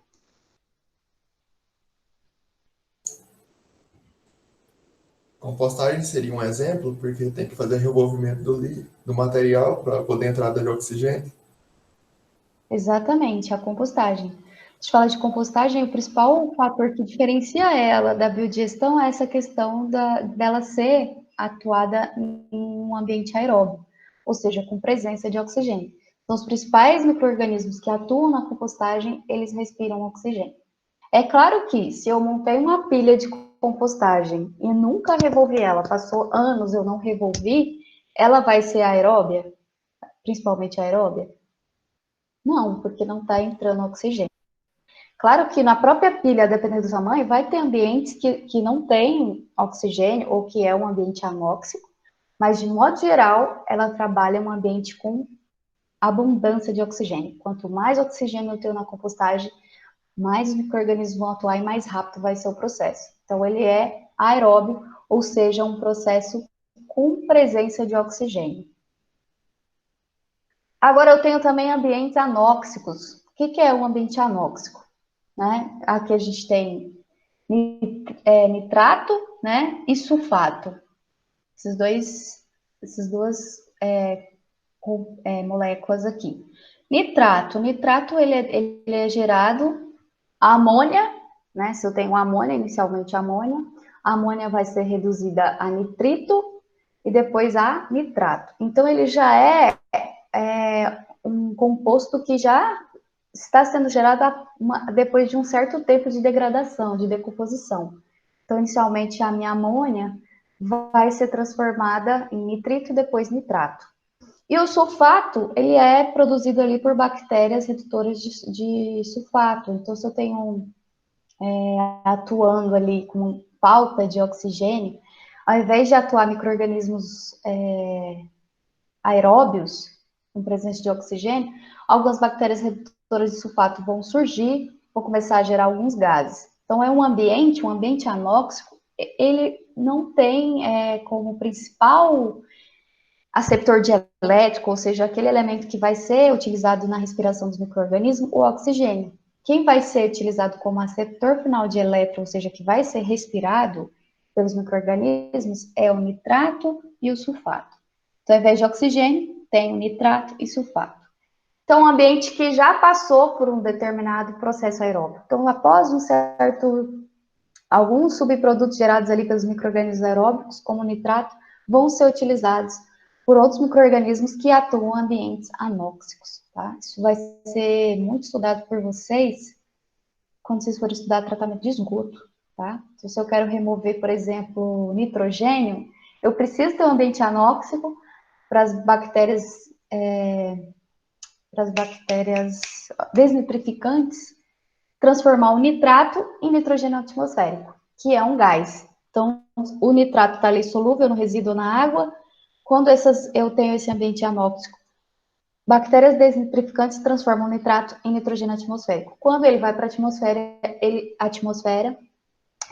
Compostagem seria um exemplo, porque tem que fazer revolvimento do material para poder entrada de oxigênio.
Exatamente, a compostagem. gente fala de compostagem, o principal fator que diferencia ela da biodigestão é essa questão dela ser atuada em um ambiente aeróbio, ou seja, com presença de oxigênio. Então, os principais micro-organismos que atuam na compostagem, eles respiram oxigênio. É claro que, se eu montei uma pilha de compostagem e nunca revolvi ela, passou anos eu não revolvi, ela vai ser aeróbia? Principalmente aeróbia? Não, porque não está entrando oxigênio. Claro que na própria pilha, dependendo do tamanho, vai ter ambientes que não tem oxigênio ou que é um ambiente anóxico, mas de modo geral, ela trabalha um ambiente com abundância de oxigênio. Quanto mais oxigênio eu tenho na compostagem, mais os micro-organismos vão atuar e mais rápido vai ser o processo. Então, ele é aeróbio, ou seja, um processo com presença de oxigênio. Agora, eu tenho também ambientes anóxicos. O que é um ambiente anóxico? Né? Aqui a gente tem nitrato, né, e sulfato. Essas duas moléculas aqui. Nitrato ele é gerado a amônia, né? Se eu tenho amônia, inicialmente a amônia vai ser reduzida a nitrito e depois a nitrato. Então ele já é um composto que já está sendo gerado depois de um certo tempo de degradação, de decomposição. Então, inicialmente, a minha amônia vai ser transformada em nitrito e depois nitrato. E o sulfato, ele é produzido ali por bactérias redutoras de sulfato. Então, se eu tenho atuando ali com falta de oxigênio, ao invés de atuar micro-organismos aeróbios, com presença de oxigênio, algumas bactérias redutoras de sulfato vão surgir, vão começar a gerar alguns gases. Então, é um ambiente anóxico, ele não tem como principal aceptor dielétrico, ou seja, aquele elemento que vai ser utilizado na respiração dos micro-organismos, o oxigênio. Quem vai ser utilizado como aceptor final de elétron, ou seja, que vai ser respirado pelos micro-organismos, é o nitrato e o sulfato. Então, ao invés de oxigênio, tem o nitrato e sulfato. Então, um ambiente que já passou por um determinado processo aeróbico. Então, após alguns subprodutos gerados ali pelos micro-organismos aeróbicos, como o nitrato, vão ser utilizados por outros micro-organismos que atuam em ambientes anóxicos, tá? Isso vai ser muito estudado por vocês quando vocês forem estudar tratamento de esgoto, tá? Então, se eu quero remover, por exemplo, nitrogênio, eu preciso ter um ambiente anóxico para as bactérias desnitrificantes transformar o nitrato em nitrogênio atmosférico, que é um gás. Então, o nitrato está ali solúvel no resíduo na água. Quando eu tenho esse ambiente anóxico, bactérias desnitrificantes transformam o nitrato em nitrogênio atmosférico. Quando ele vai para a atmosfera,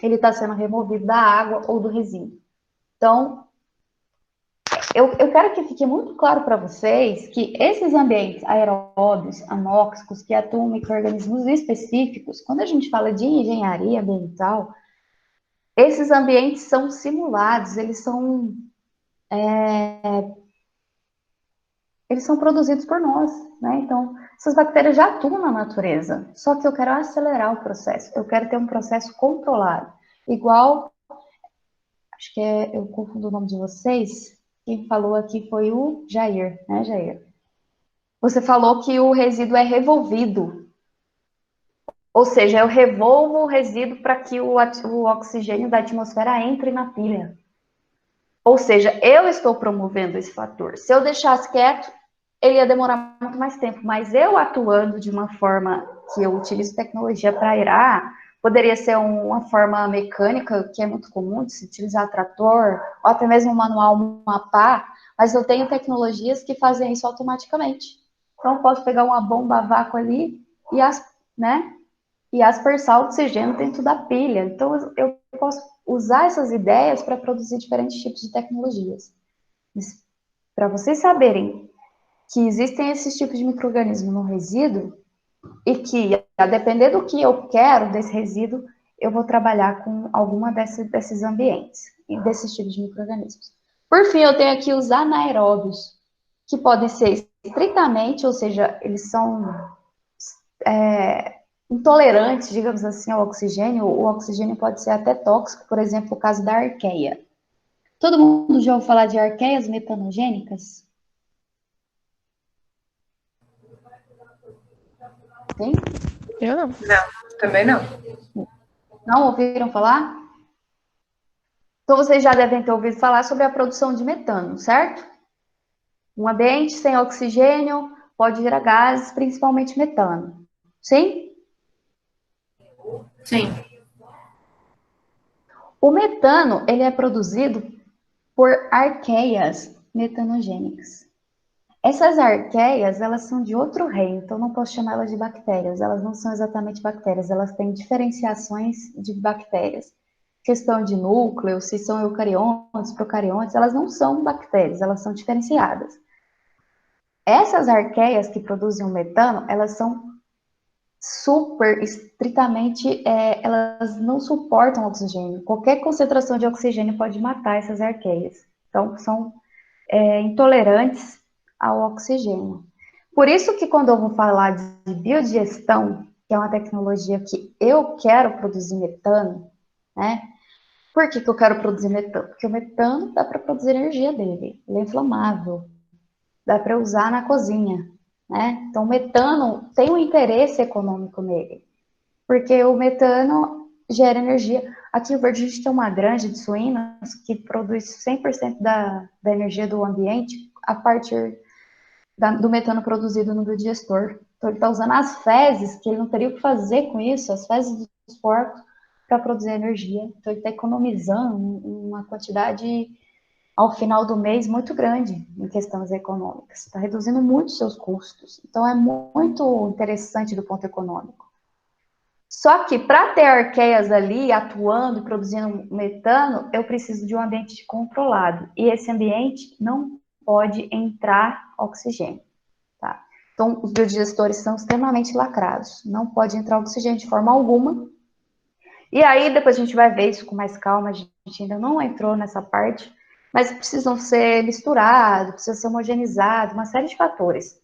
ele está sendo removido da água ou do resíduo. Então, eu quero que fique muito claro para vocês que esses ambientes aeróbios, anóxicos, que atuam em micro-organismos específicos, quando a gente fala de engenharia ambiental, esses ambientes são simulados, eles são produzidos por nós, né? Então, essas bactérias já atuam na natureza, só que eu quero acelerar o processo, eu quero ter um processo controlado. Igual, acho que eu confundo o nome de vocês, quem falou aqui foi o Jair, né, Jair? Você falou que o resíduo é revolvido, ou seja, eu revolvo o resíduo para que o oxigênio da atmosfera entre na pilha. Ou seja, eu estou promovendo esse fator. Se eu deixasse quieto, ele ia demorar muito mais tempo, mas eu atuando de uma forma que eu utilizo tecnologia para aerar, poderia ser uma forma mecânica, que é muito comum de se utilizar trator, ou até mesmo manual, uma pá, mas eu tenho tecnologias que fazem isso automaticamente. Então, eu posso pegar uma bomba a vácuo ali e aspersar o oxigênio dentro da pilha. Então, eu posso usar essas ideias para produzir diferentes tipos de tecnologias. Para vocês saberem que existem esses tipos de micro-organismos no resíduo e que, a depender do que eu quero desse resíduo, eu vou trabalhar com alguma desses ambientes e desses tipos de micro-organismos. Por fim, eu tenho aqui os anaeróbios, que podem ser estritamente, ou seja, eles são intolerantes, digamos assim, ao oxigênio, o oxigênio pode ser até tóxico, por exemplo, o caso da arqueia. Todo mundo já ouviu falar de arqueias metanogênicas? Sim?
Eu não.
Também não.
Não ouviram falar? Então, vocês já devem ter ouvido falar sobre a produção de metano, certo? Um ambiente sem oxigênio pode gerar gases, principalmente metano. Sim?
Sim.
O metano, ele é produzido por arqueias metanogênicas. Essas arqueias, elas são de outro reino, então não posso chamar elas de bactérias. Elas não são exatamente bactérias, elas têm diferenciações de bactérias. Questão de núcleo, se são eucariontes, procariontes, elas não são bactérias, elas são diferenciadas. Essas arqueias que produzem o metano, elas são super, estritamente, elas não suportam oxigênio. Qualquer concentração de oxigênio pode matar essas arqueias. Então, são intolerantes ao oxigênio. Por isso que quando eu vou falar de biodigestão, que é uma tecnologia que eu quero produzir metano, né? Por que eu quero produzir metano? Porque o metano dá para produzir energia dele, ele é inflamável, dá para usar na cozinha, né? Então o metano tem um interesse econômico nele, porque o metano gera energia. Aqui em Verde a gente tem uma granja de suínos que produz 100% da energia do ambiente a partir do metano produzido no biodigestor. Então, ele está usando as fezes, que ele não teria o que fazer com isso, as fezes dos porcos, para produzir energia. Então, ele está economizando uma quantidade, ao final do mês, muito grande em questões econômicas. Está reduzindo muito seus custos. Então, é muito interessante do ponto econômico. Só que, para ter arqueias ali atuando e produzindo metano, eu preciso de um ambiente controlado. E esse ambiente não pode entrar oxigênio. Tá? Então, os biodigestores são extremamente lacrados. Não pode entrar oxigênio de forma alguma. E aí, depois a gente vai ver isso com mais calma. A gente ainda não entrou nessa parte. Mas precisam ser misturados, precisa ser homogeneizado, uma série de fatores.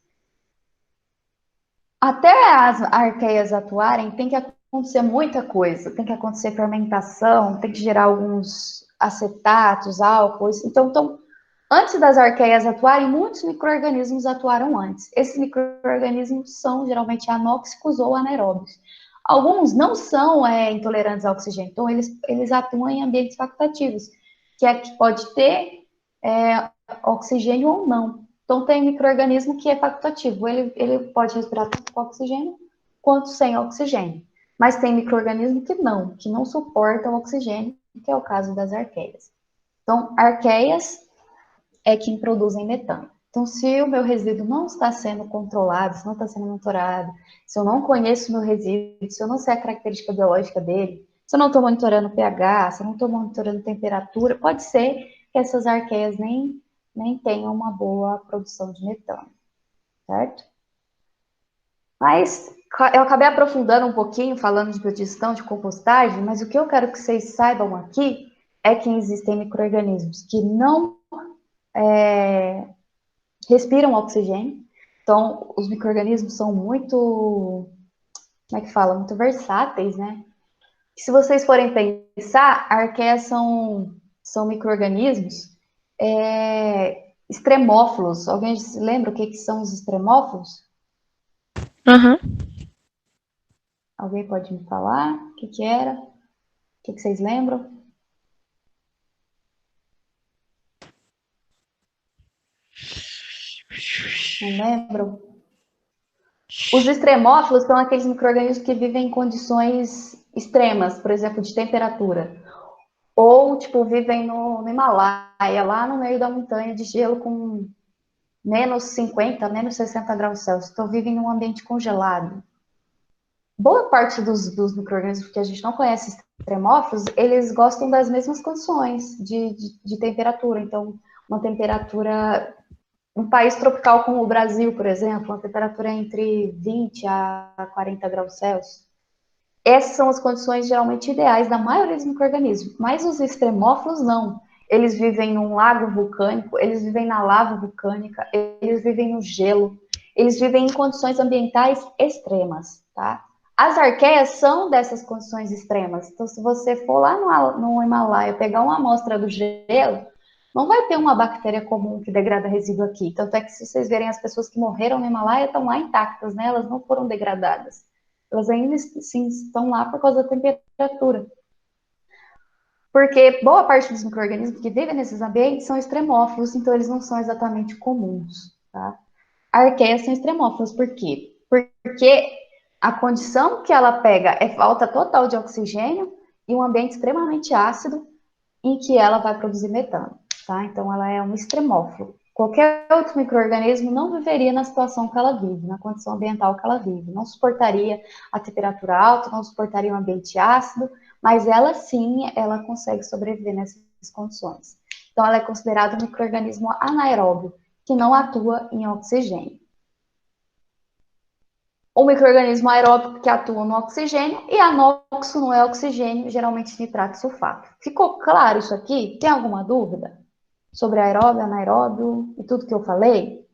Até as arqueias atuarem, tem que acontecer muita coisa. Tem que acontecer fermentação, tem que gerar alguns acetatos, álcoois. Então, antes das arqueias atuarem, muitos micro-organismos atuaram antes. Esses micro-organismos são geralmente anóxicos ou anaeróbios. Alguns não são intolerantes ao oxigênio, então eles atuam em ambientes facultativos, que é que pode ter oxigênio ou não. Então, tem micro-organismo que é facultativo, ele pode respirar tanto com oxigênio quanto sem oxigênio. Mas tem micro-organismo que não suportam oxigênio, que é o caso das arqueias. Então, arqueias é quem produzem metano. Então, se o meu resíduo não está sendo controlado, se não está sendo monitorado, se eu não conheço o meu resíduo, se eu não sei a característica biológica dele, se eu não estou monitorando o pH, se eu não estou monitorando temperatura, pode ser que essas arqueias nem tenham uma boa produção de metano, certo? Mas eu acabei aprofundando um pouquinho, falando de biodigestão, de compostagem, mas o que eu quero que vocês saibam aqui é que existem micro-organismos que não respiram oxigênio. Então, os micro-organismos são muito, como é que fala? Muito versáteis, né? E se vocês forem pensar, arqueias são micro-organismos extremófilos. Alguém se lembra o que são os extremófilos?
Aham.
Alguém pode me falar o que era? O que vocês lembram? Não lembram? Os extremófilos são aqueles micro-organismos que vivem em condições extremas, por exemplo, de temperatura. Ou, tipo, vivem no Himalaia, lá no meio da montanha de gelo com menos 50, menos 60 graus Celsius. Então, vivem num ambiente congelado. Boa parte dos micro-organismos que a gente não conhece, extremófilos, eles gostam das mesmas condições de temperatura. Então, uma temperatura... Um país tropical como o Brasil, por exemplo, uma temperatura entre 20 a 40 graus Celsius. Essas são as condições geralmente ideais da maioria dos micro-organismos, mas os extremófilos não. Eles vivem num lago vulcânico, eles vivem na lava vulcânica, eles vivem no gelo, eles vivem em condições ambientais extremas, tá? As arqueias são dessas condições extremas. Então, se você for lá no Himalaia pegar uma amostra do gelo, não vai ter uma bactéria comum que degrada resíduo aqui. Tanto é que se vocês verem as pessoas que morreram no Himalaia, estão lá intactas, né? Elas não foram degradadas. Elas ainda sim, estão lá por causa da temperatura. Porque boa parte dos micro-organismos que vivem nesses ambientes são extremófilos, então eles não são exatamente comuns, tá? Arqueias são extremófilas, por quê? Porque a condição que ela pega é falta total de oxigênio e um ambiente extremamente ácido em que ela vai produzir metano, tá? Então ela é um extremófilo. Qualquer outro micro-organismo não viveria na situação que ela vive, na condição ambiental que ela vive. Não suportaria a temperatura alta, não suportaria um ambiente ácido, mas ela sim, ela consegue sobreviver nessas condições. Então ela é considerada um micro-organismo anaeróbio, que não atua em oxigênio. O micro-organismo aeróbico que atua no oxigênio e anóxico não é oxigênio, geralmente nitrato e sulfato. Ficou claro isso aqui? Tem alguma dúvida sobre aeróbio, anaeróbio e tudo que eu falei?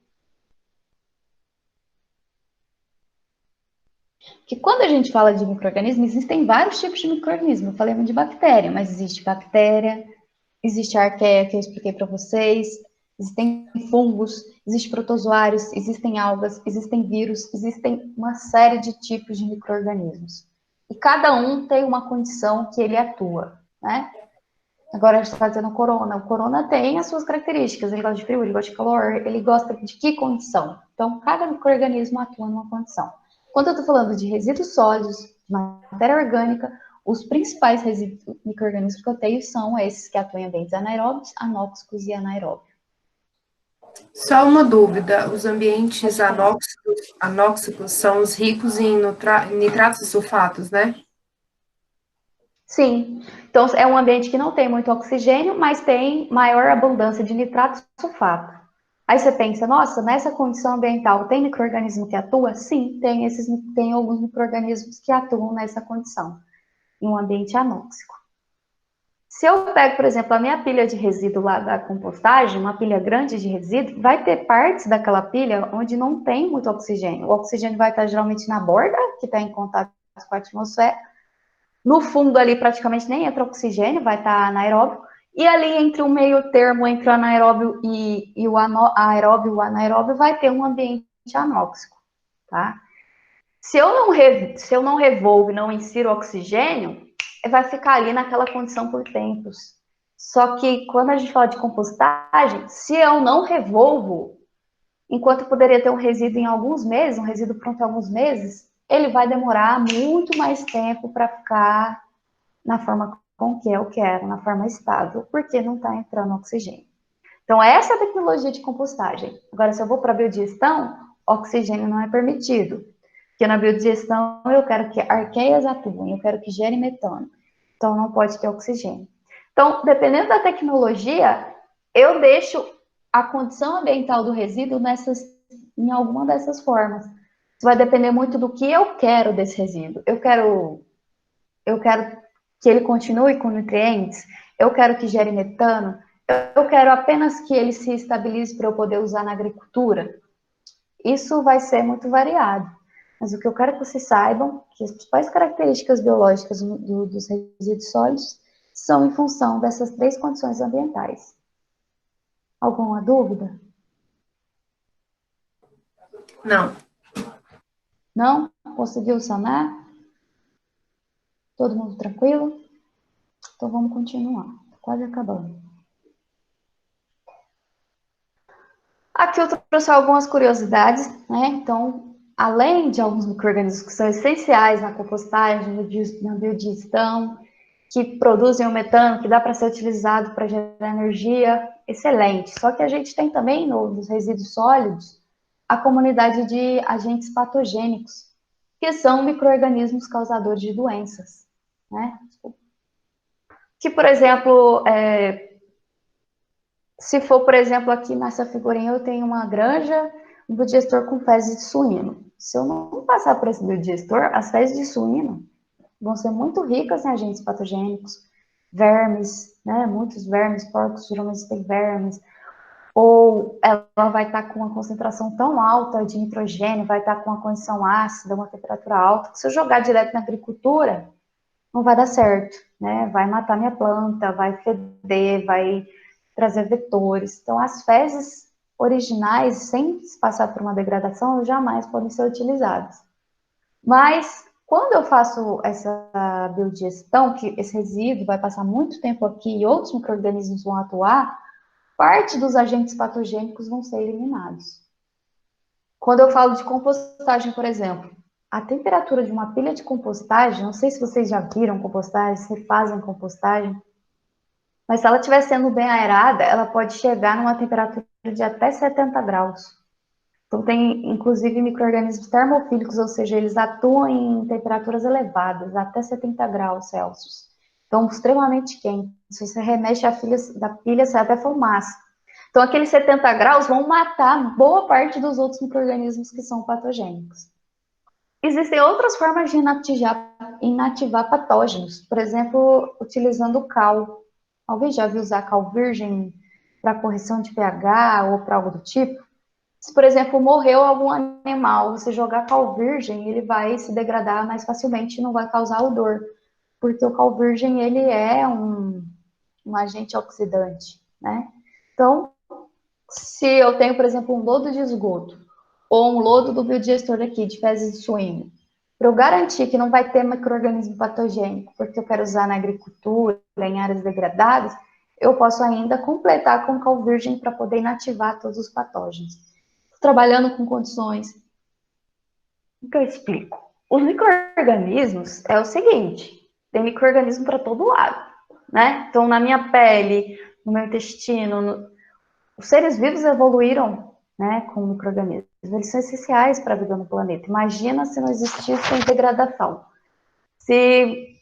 Que quando a gente fala de micro-organismo, existem vários tipos de micro-organismo. Eu falei de bactéria, mas existe bactéria, existe a arqueia, que eu expliquei para vocês, existem fungos, existem protozoários, existem algas, existem vírus, existem uma série de tipos de micro-organismos. E cada um tem uma condição que ele atua, né? Agora a gente está dizendo o corona. O corona tem as suas características. Ele gosta de frio, ele gosta de calor, ele gosta de que condição? Então, cada micro-organismo atua numa condição. Quando eu estou falando de resíduos sólidos, de matéria orgânica, os principais micro-organismos que eu tenho são esses que atuam em ambientes anaeróbios, anóxicos e anaeróbios.
Só uma dúvida: os ambientes anóxicos são os ricos em nitratos e sulfatos, né?
Sim. Então, é um ambiente que não tem muito oxigênio, mas tem maior abundância de nitrato e sulfato. Aí você pensa, nossa, nessa condição ambiental tem micro-organismo que atua? Sim, tem alguns micro-organismos que atuam nessa condição, em um ambiente anóxico. Se eu pego, por exemplo, a minha pilha de resíduo lá da compostagem, uma pilha grande de resíduo, vai ter partes daquela pilha onde não tem muito oxigênio. O oxigênio vai estar geralmente na borda, que está em contato com a atmosfera. No fundo ali praticamente nem entra oxigênio, vai estar anaeróbio. E ali entre o meio termo entre o anaeróbio e o aeróbio e o anaeróbio vai ter um ambiente anóxico, tá? Se eu não revolvo e não insiro oxigênio, vai ficar ali naquela condição por tempos. Só que quando a gente fala de compostagem, se eu não revolvo, enquanto poderia ter um resíduo em alguns meses, um resíduo pronto em alguns meses, ele vai demorar muito mais tempo para ficar na forma com que eu quero, na forma estável, porque não está entrando oxigênio. Então, essa é a tecnologia de compostagem. Agora, se eu vou para a biodigestão, oxigênio não é permitido. Porque na biodigestão eu quero que arqueias atuem, eu quero que gere metano. Então, não pode ter oxigênio. Então, dependendo da tecnologia, eu deixo a condição ambiental do resíduo em alguma dessas formas. Isso vai depender muito do que eu quero desse resíduo. Eu quero que ele continue com nutrientes, eu quero que gere metano, eu quero apenas que ele se estabilize para eu poder usar na agricultura. Isso vai ser muito variado. Mas o que eu quero que vocês saibam é que as principais características biológicas dos resíduos sólidos são em função dessas três condições ambientais. Alguma dúvida?
Não.
Não? Conseguiu sanar? Todo mundo tranquilo? Então vamos continuar. Tá quase acabando. Aqui eu trouxe algumas curiosidades, né? Então, além de alguns micro-organismos que são essenciais na compostagem, na biodigestão, que produzem o metano, que dá para ser utilizado para gerar energia, excelente. Só que a gente tem também nos resíduos sólidos a comunidade de agentes patogênicos, que são micro-organismos causadores de doenças, né? Que, por exemplo, se for, por exemplo, aqui nessa figurinha, eu tenho uma granja, um biodigestor com fezes de suíno. Se eu não passar por esse biodigestor, as fezes de suíno vão ser muito ricas em agentes patogênicos, vermes, né? Muitos vermes, porcos geralmente têm vermes. ou ela vai estar com uma concentração tão alta de nitrogênio, vai estar com uma condição ácida, uma temperatura alta, que se eu jogar direto na agricultura, não vai dar certo, né? Vai matar minha planta, vai feder, vai trazer vetores. Então, as fezes originais, sem passar por uma degradação, jamais podem ser utilizadas. Mas, quando eu faço essa biodigestão, que esse resíduo vai passar muito tempo aqui e outros micro-organismos vão atuar, parte dos agentes patogênicos vão ser eliminados. Quando eu falo de compostagem, por exemplo, a temperatura de uma pilha de compostagem, não sei se vocês já viram compostagem, se fazem compostagem, mas se ela estiver sendo bem aerada, ela pode chegar numa temperatura de até 70 graus. Então, tem, inclusive, micro-organismos termofílicos, ou seja, eles atuam em temperaturas elevadas, até 70 graus Celsius. Então, extremamente quente. Se você remexe a pilha, da pilha, sai até fumaça. Então, aqueles 70 graus vão matar boa parte dos outros micro-organismos que são patogênicos. Existem outras formas de inativar patógenos, por exemplo, utilizando cal. Alguém já viu usar cal virgem para correção de pH ou para algo do tipo? Se, por exemplo, morreu algum animal, você jogar cal virgem, ele vai se degradar mais facilmente e não vai causar odor, porque o cal virgem, ele é um agente oxidante, né? Então, se eu tenho, por exemplo, um lodo de esgoto, ou um lodo do biodigestor aqui, de fezes de suíno, para eu garantir que não vai ter micro-organismo patogênico, porque eu quero usar na agricultura, em áreas degradadas, eu posso ainda completar com cal virgem para poder inativar todos os patógenos. Trabalhando com condições. O que eu explico? Os micro-organismos é o seguinte, tem micro-organismo para todo lado, né? Então, na minha pele, no meu intestino, os seres vivos evoluíram, né, com micro-organismos. Eles são essenciais para a vida no planeta. Imagina se não existisse degradação. Se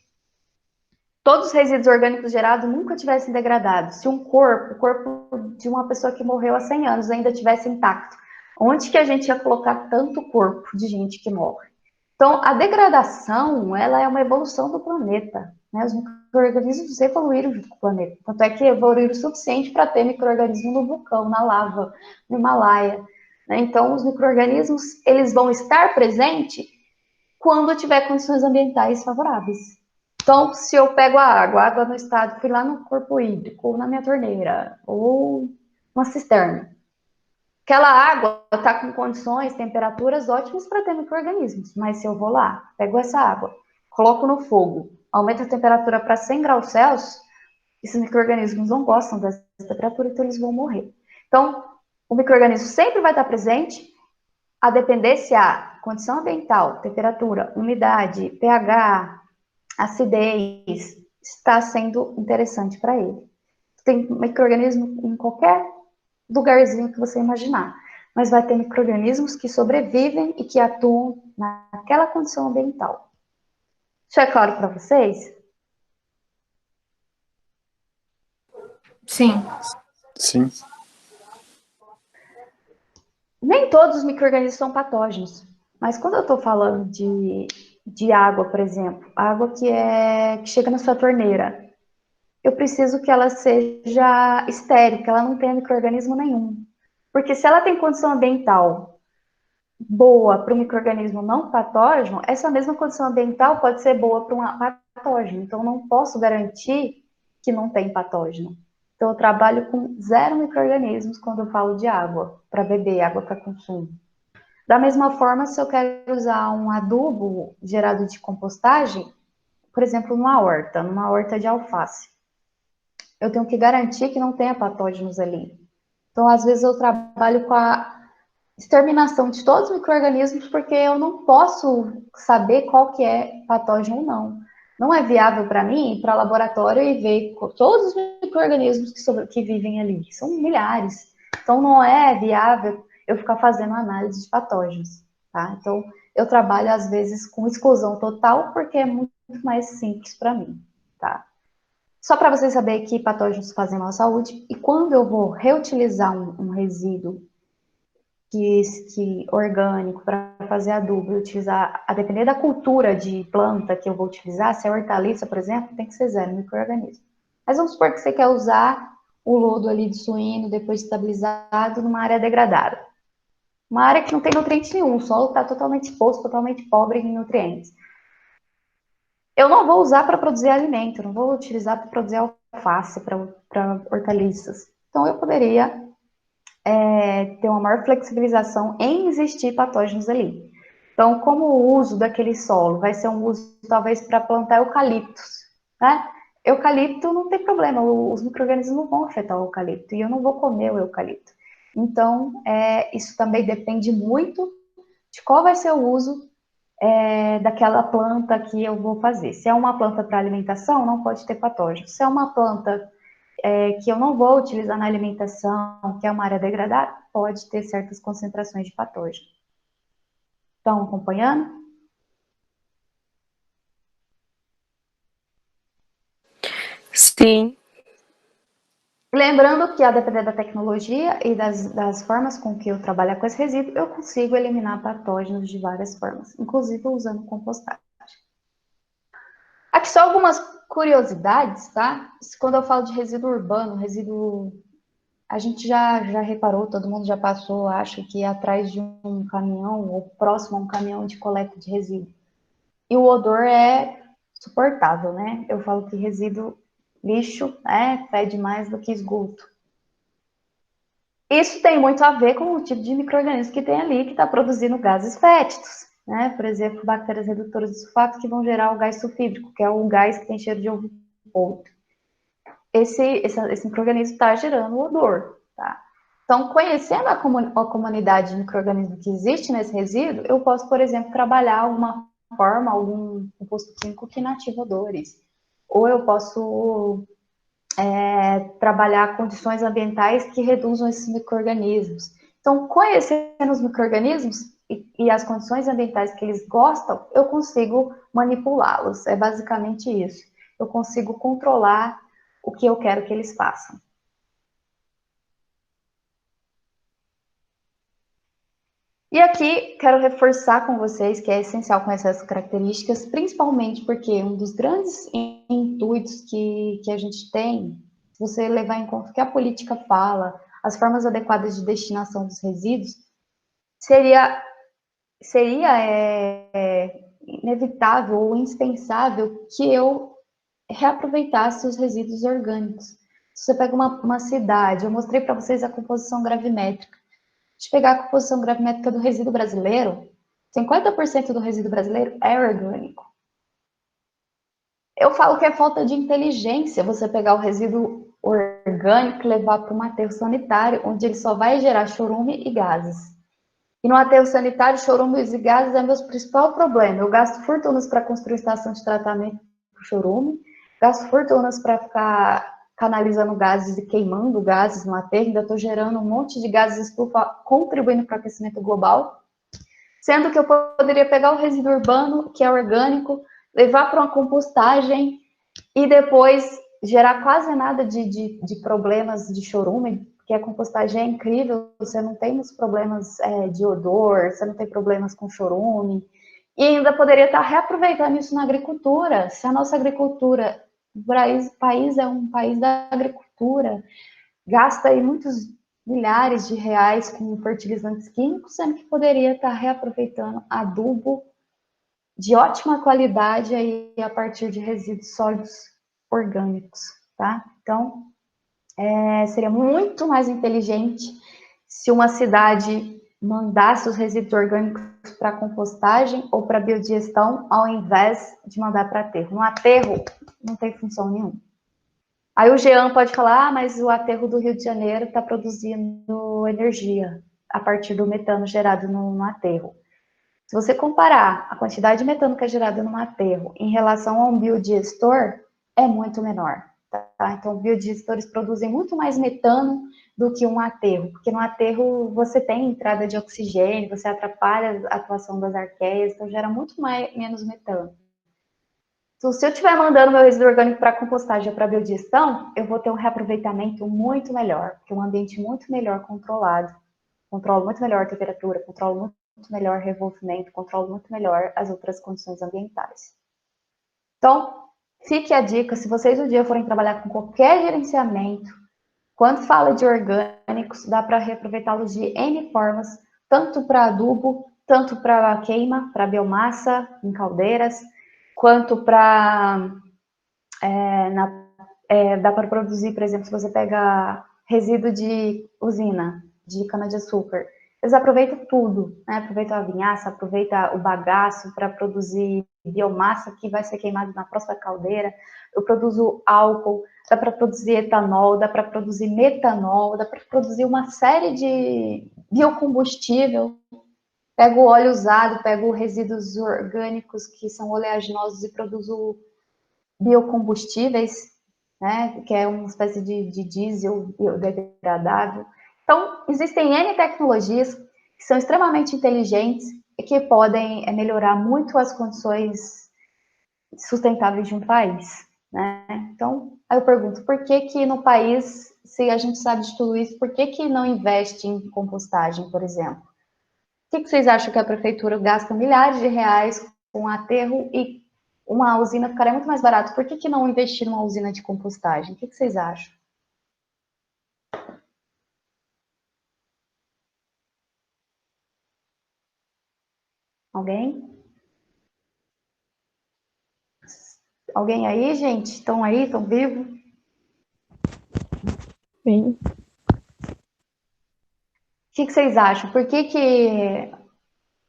todos os resíduos orgânicos gerados nunca tivessem degradado, se o corpo de uma pessoa que morreu há 100 anos ainda tivesse intacto, onde que a gente ia colocar tanto corpo de gente que morre? Então, a degradação, ela é uma evolução do planeta, né? Os micro-organismos evoluíram junto com o planeta. Tanto é que evoluíram o suficiente para ter micro-organismo no vulcão, na lava, no Himalaia, né? Então, os micro-organismos, eles vão estar presentes quando tiver condições ambientais favoráveis. Então, se eu pego a água no estado, fui lá no corpo hídrico, ou na minha torneira, ou uma cisterna, aquela água está com condições, temperaturas ótimas para ter micro-organismos, mas se eu vou lá, pego essa água, coloco no fogo, aumento a temperatura para 100 graus Celsius, esses micro-organismos não gostam dessa temperatura, então eles vão morrer. Então, o micro-organismo sempre vai estar presente, a depender se a condição ambiental, temperatura, umidade, pH, acidez, está sendo interessante para ele. Tem micro-organismo em qualquer lugarzinho que você imaginar, mas vai ter micro-organismos que sobrevivem e que atuam naquela condição ambiental. Isso é claro para vocês?
Sim.
Sim.
Nem todos os micro-organismos são patógenos, mas quando eu estou falando de água, por exemplo, água que chega na sua torneira, eu preciso que ela seja estéril, que ela não tenha micro-organismo nenhum. Porque se ela tem condição ambiental boa para um micro-organismo não patógeno, essa mesma condição ambiental pode ser boa para um patógeno. Então, eu não posso garantir que não tem patógeno. Então, eu trabalho com 0 micro-organismos quando eu falo de água, para beber, água para consumo. Da mesma forma, se eu quero usar um adubo gerado de compostagem, por exemplo, numa horta de alface, eu tenho que garantir que não tenha patógenos ali. Então, às vezes, eu trabalho com a exterminação de todos os micro-organismos, porque eu não posso saber qual que é patógeno ou não. Não é viável para mim ir para o laboratório e ver todos os micro-organismos que vivem ali. São milhares. Então, não é viável eu ficar fazendo análise de patógenos, tá? Então, eu trabalho, às vezes, com exclusão total, porque é muito mais simples para mim, tá? Só para vocês saberem que patógenos fazem mal à saúde, e quando eu vou reutilizar um resíduo orgânico para fazer adubo e utilizar, a depender da cultura de planta que eu vou utilizar, se é hortaliça, por exemplo, tem que ser 0 micro-organismo. Mas vamos supor que você quer usar o lodo ali de suíno, depois estabilizado, numa área degradada. Uma área que não tem nutriente nenhum, o solo está totalmente exposto, totalmente pobre em nutrientes. Eu não vou usar para produzir alimento, não vou utilizar para produzir alface, para hortaliças. Então, eu poderia ter uma maior flexibilização em existir patógenos ali. Então, como o uso daquele solo vai ser um uso, talvez, para plantar eucaliptos, né? Eucalipto não tem problema, os micro-organismos não vão afetar o eucalipto, e eu não vou comer o eucalipto. Então, isso também depende muito de qual vai ser o uso daquela planta que eu vou fazer. Se é uma planta para alimentação, não pode ter patógeno. Se é uma planta que eu não vou utilizar na alimentação, que é uma área degradada, pode ter certas concentrações de patógeno. Estão acompanhando?
Sim.
Lembrando que, a depender da tecnologia e das formas com que eu trabalhar com esse resíduo, eu consigo eliminar patógenos de várias formas, inclusive usando compostagem. Aqui só algumas curiosidades, tá? Quando eu falo de resíduo urbano, resíduo... A gente já reparou, todo mundo já passou, acho que atrás de um caminhão ou próximo a um caminhão de coleta de resíduo. E o odor é suportável, né? Eu falo que resíduo, lixo, fede mais do que esgoto. Isso tem muito a ver com o tipo de micro-organismo que tem ali, que está produzindo gases fétidos, né? Por exemplo, bactérias redutoras de sulfato que vão gerar o gás sulfídrico, que é o gás que tem cheiro de ovo podre. Esse micro-organismo está gerando odor, tá? Então, conhecendo a comunidade de micro-organismos que existe nesse resíduo, eu posso, por exemplo, trabalhar uma forma, algum composto químico que inativa odores. Ou eu posso trabalhar condições ambientais que reduzam esses micro-organismos. Então, conhecendo os micro-organismos e as condições ambientais que eles gostam, eu consigo manipulá-los. É basicamente isso. Eu consigo controlar o que eu quero que eles façam. E aqui quero reforçar com vocês que é essencial conhecer essas características, principalmente porque um dos grandes intuitos que a gente tem, se você levar em conta o que a política fala, as formas adequadas de destinação dos resíduos, seria inevitável ou indispensável que eu reaproveitasse os resíduos orgânicos. Se você pega uma cidade, eu mostrei para vocês a composição gravimétrica. De pegar a composição gravimétrica do resíduo brasileiro, 50% do resíduo brasileiro é orgânico. Eu falo que é falta de inteligência você pegar o resíduo orgânico e levar para um aterro sanitário, onde ele só vai gerar chorume e gases. E no aterro sanitário, chorume e gases é o meu principal problema. Eu gasto fortunas para construir estação de tratamento para chorume, gasto fortunas para ficar canalizando gases e queimando gases no aterro, ainda estou gerando um monte de gases estufa, contribuindo para o aquecimento global, sendo que eu poderia pegar o resíduo urbano, que é orgânico, levar para uma compostagem e depois gerar quase nada de problemas de chorume, porque a compostagem é incrível, você não tem os problemas de odor, você não tem problemas com chorume, e ainda poderia estar reaproveitando isso na agricultura. Se a nossa agricultura, o país é um país da agricultura, gasta aí muitos milhares de reais com fertilizantes químicos, sendo que poderia estar reaproveitando adubo de ótima qualidade aí a partir de resíduos sólidos orgânicos, tá? Então, seria muito mais inteligente se uma cidade mandasse os resíduos orgânicos para compostagem ou para biodigestão, ao invés de mandar para aterro. No aterro, não tem função nenhuma. Aí o Jean pode falar, mas o aterro do Rio de Janeiro está produzindo energia a partir do metano gerado no aterro. Se você comparar a quantidade de metano que é gerada no aterro em relação a um biodigestor, é muito menor. Tá? Então, biodigestores produzem muito mais metano do que um aterro, porque no aterro você tem entrada de oxigênio, você atrapalha a atuação das arqueias, então gera muito menos metano. Então, se eu estiver mandando meu resíduo orgânico para compostagem ou para biodigestão, eu vou ter um reaproveitamento muito melhor, porque é um ambiente muito melhor controlado. Controlo muito melhor a temperatura, controlo muito melhor o revolvimento, controlo muito melhor as outras condições ambientais. Então, fique a dica, se vocês um dia forem trabalhar com qualquer gerenciamento, Quando fala de orgânicos, dá para reaproveitá-los de N formas, tanto para adubo, tanto para queima, para biomassa em caldeiras, quanto para dá para produzir, por exemplo, se você pega resíduo de usina, de cana-de-açúcar, eles aproveitam tudo, né? Aproveitam a vinhaça, aproveitam o bagaço para produzir biomassa que vai ser queimada na próxima caldeira. Eu produzo álcool, dá para produzir etanol, dá para produzir metanol, dá para produzir uma série de biocombustível. Pego o óleo usado, pego resíduos orgânicos que são oleaginosos e produzo biocombustíveis, né, que é uma espécie de diesel biodegradável. Então, existem N tecnologias que são extremamente inteligentes e que podem melhorar muito as condições sustentáveis de um país, né? Então, aí eu pergunto, por que que no país, se a gente sabe de tudo isso, por que que não investe em compostagem, por exemplo? O que vocês acham que a prefeitura gasta milhares de reais com aterro e uma usina ficaria muito mais barato? Por que que não investir numa usina de compostagem? O que vocês acham? Alguém? Alguém aí, gente? Estão aí? Estão vivos?
Sim.
O que vocês acham? Por que que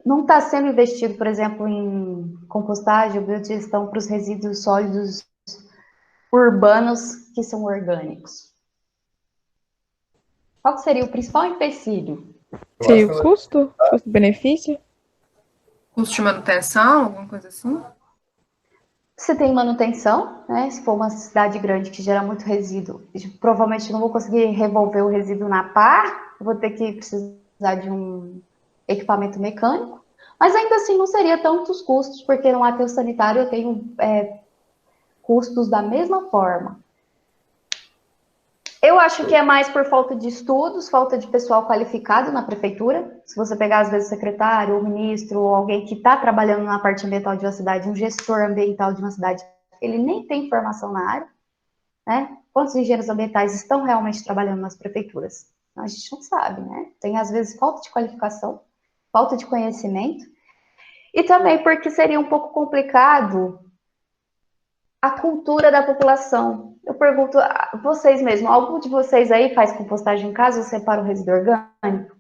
não está sendo investido, por exemplo, em compostagem ou biodigestão para os resíduos sólidos urbanos que são orgânicos? Qual seria o principal empecilho?
Eu acho
Seria
que
o
ela
custo? Custo-benefício?
Custo de manutenção, alguma coisa assim?
Você tem manutenção, né? Se for uma cidade grande que gera muito resíduo, provavelmente não vou conseguir revolver o resíduo na pá, vou ter que precisar de um equipamento mecânico, mas ainda assim não seria tantos custos, porque no aterro sanitário eu tenho custos da mesma forma. Eu acho que é mais por falta de estudos, falta de pessoal qualificado na prefeitura. Se você pegar, às vezes, o secretário, ou ministro, ou alguém que está trabalhando na parte ambiental de uma cidade, um gestor ambiental de uma cidade, ele nem tem formação na área, né? Quantos engenheiros ambientais estão realmente trabalhando nas prefeituras? A gente não sabe, né? Tem, às vezes, falta de qualificação, falta de conhecimento, e também porque seria um pouco complicado a cultura da população. Eu pergunto a vocês mesmos, algum de vocês aí faz compostagem em casa ou separa o resíduo orgânico?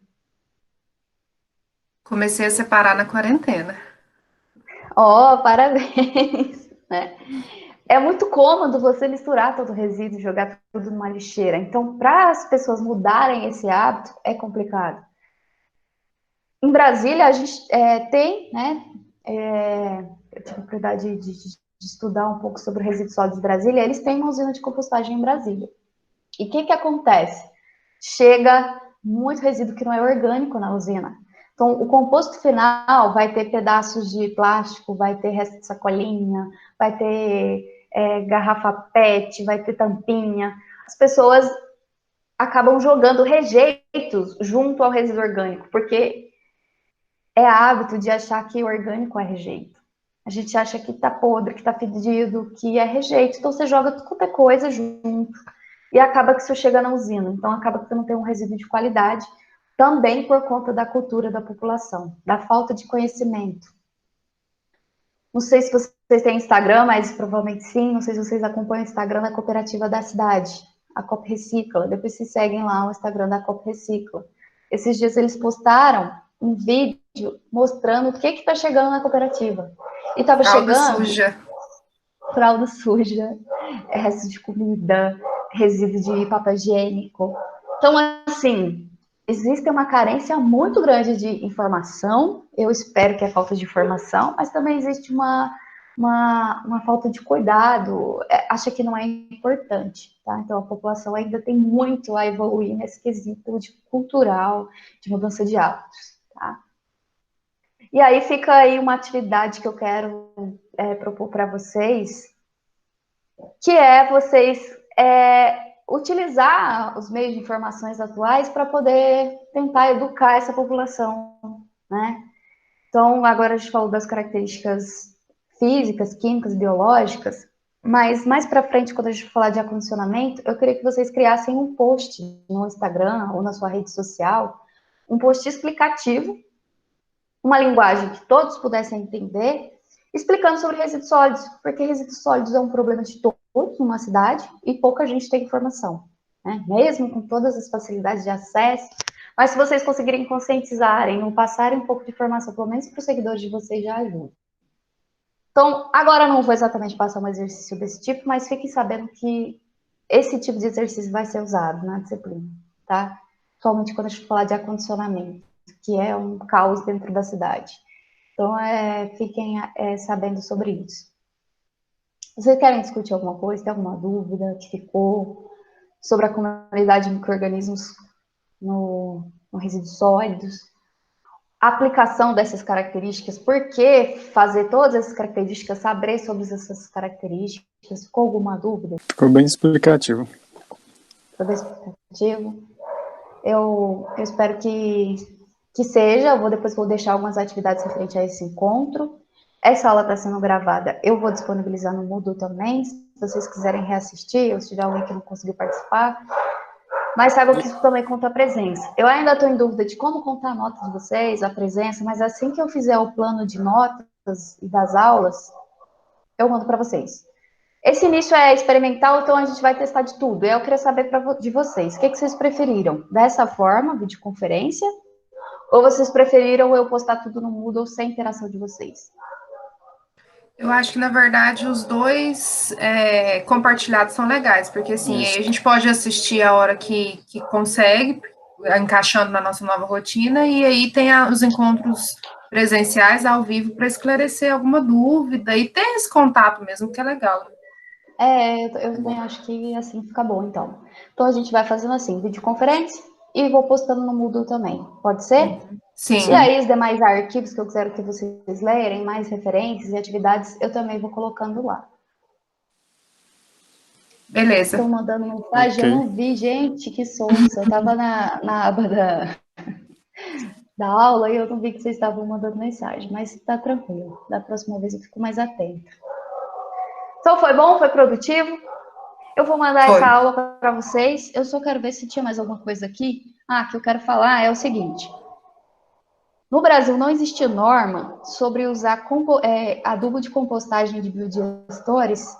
Comecei a separar na quarentena.
Oh, parabéns! Né? É muito cômodo você misturar todo o resíduo e jogar tudo numa lixeira. Então, para as pessoas mudarem esse hábito, é complicado. Em Brasília, a gente tem, né? Eu tive a oportunidade de estudar um pouco sobre o resíduo sólido de Brasília. Eles têm uma usina de compostagem em Brasília. E o que acontece? Chega muito resíduo que não é orgânico na usina. Então, o composto final vai ter pedaços de plástico, vai ter resto de sacolinha, vai ter garrafa PET, vai ter tampinha. As pessoas acabam jogando rejeitos junto ao resíduo orgânico, porque é hábito de achar que o orgânico é rejeito. A gente acha que tá podre, que tá fedido, que é rejeito. Então, você joga qualquer coisa junto e acaba que isso chega na usina. Então, acaba que você não tem um resíduo de qualidade, também por conta da cultura da população, da falta de conhecimento. Não sei se vocês têm Instagram, mas provavelmente sim. Não sei se vocês acompanham o Instagram da cooperativa da cidade, a Coop Recicla. Depois se seguem lá o Instagram da Coop Recicla. Esses dias eles postaram um vídeo mostrando o que está chegando na cooperativa. E estava chegando
Suja.
fralda suja, resto de comida, resíduo de papel higiênico. Então, assim, existe uma carência muito grande de informação. Eu espero que é falta de informação, mas também existe uma falta de cuidado. Acha que não é importante, tá? Então, a população ainda tem muito a evoluir nesse quesito de cultural, de mudança de hábitos, tá? E aí fica aí uma atividade que eu quero propor para vocês, que é vocês utilizar os meios de informações atuais para poder tentar educar essa população, né? Então, agora a gente falou das características físicas, químicas, biológicas. Mas mais para frente, quando a gente falar de acondicionamento, eu queria que vocês criassem um post no Instagram ou na sua rede social, um post explicativo, uma linguagem que todos pudessem entender, explicando sobre resíduos sólidos, porque resíduos sólidos é um problema de todos numa cidade e pouca gente tem informação, né? Mesmo com todas as facilidades de acesso. Mas se vocês conseguirem conscientizarem ou passarem um pouco de informação, pelo menos para os seguidores de vocês, já ajuda. Então, agora não vou exatamente passar um exercício desse tipo, mas fiquem sabendo que esse tipo de exercício vai ser usado na disciplina, tá? Principalmente quando a gente falar de acondicionamento, que é um caos dentro da cidade. Então, fiquem sabendo sobre isso. Vocês querem discutir alguma coisa? Tem alguma dúvida que ficou sobre a comunidade de micro-organismos no resíduos sólidos? A aplicação dessas características, por que fazer todas essas características, saber sobre essas características? Ficou alguma dúvida?
Ficou bem explicativo.
Ficou bem explicativo? Eu espero que seja. Depois vou deixar algumas atividades referentes a esse encontro. Essa aula está sendo gravada, eu vou disponibilizar no Moodle também, se vocês quiserem reassistir, ou se tiver alguém que não conseguiu participar. Mas saibam que isso também conta a presença. Eu ainda estou em dúvida de como contar a nota de vocês, a presença, mas assim que eu fizer o plano de notas e das aulas, eu mando para vocês. Esse início é experimental, então a gente vai testar de tudo. Eu queria saber de vocês, o que vocês preferiram? Dessa forma, videoconferência, ou vocês preferiram eu postar tudo no Moodle sem interação de vocês?
Eu acho que, na verdade, os dois compartilhados são legais, porque, assim, aí a gente pode assistir a hora que consegue, encaixando na nossa nova rotina, e aí tem os encontros presenciais ao vivo para esclarecer alguma dúvida, e ter esse contato mesmo, que é legal.
Eu também acho que assim fica bom, então. Então a gente vai fazendo assim, videoconferência, e vou postando no Moodle também. Pode ser?
Sim.
E aí, os demais arquivos que eu quero que vocês lerem, mais referências e atividades, eu também vou colocando lá.
Beleza.
Estão mandando mensagem, eu não vi, gente, que sonsa. Eu estava na aba da aula e eu não vi que vocês estavam mandando mensagem, mas tá tranquilo. Da próxima vez eu fico mais atenta. Então, foi bom? Foi produtivo? Eu vou mandar essa aula para vocês. Eu só quero ver se tinha mais alguma coisa aqui. Que eu quero falar é o seguinte. No Brasil, não existe norma sobre usar adubo de compostagem de biodigestores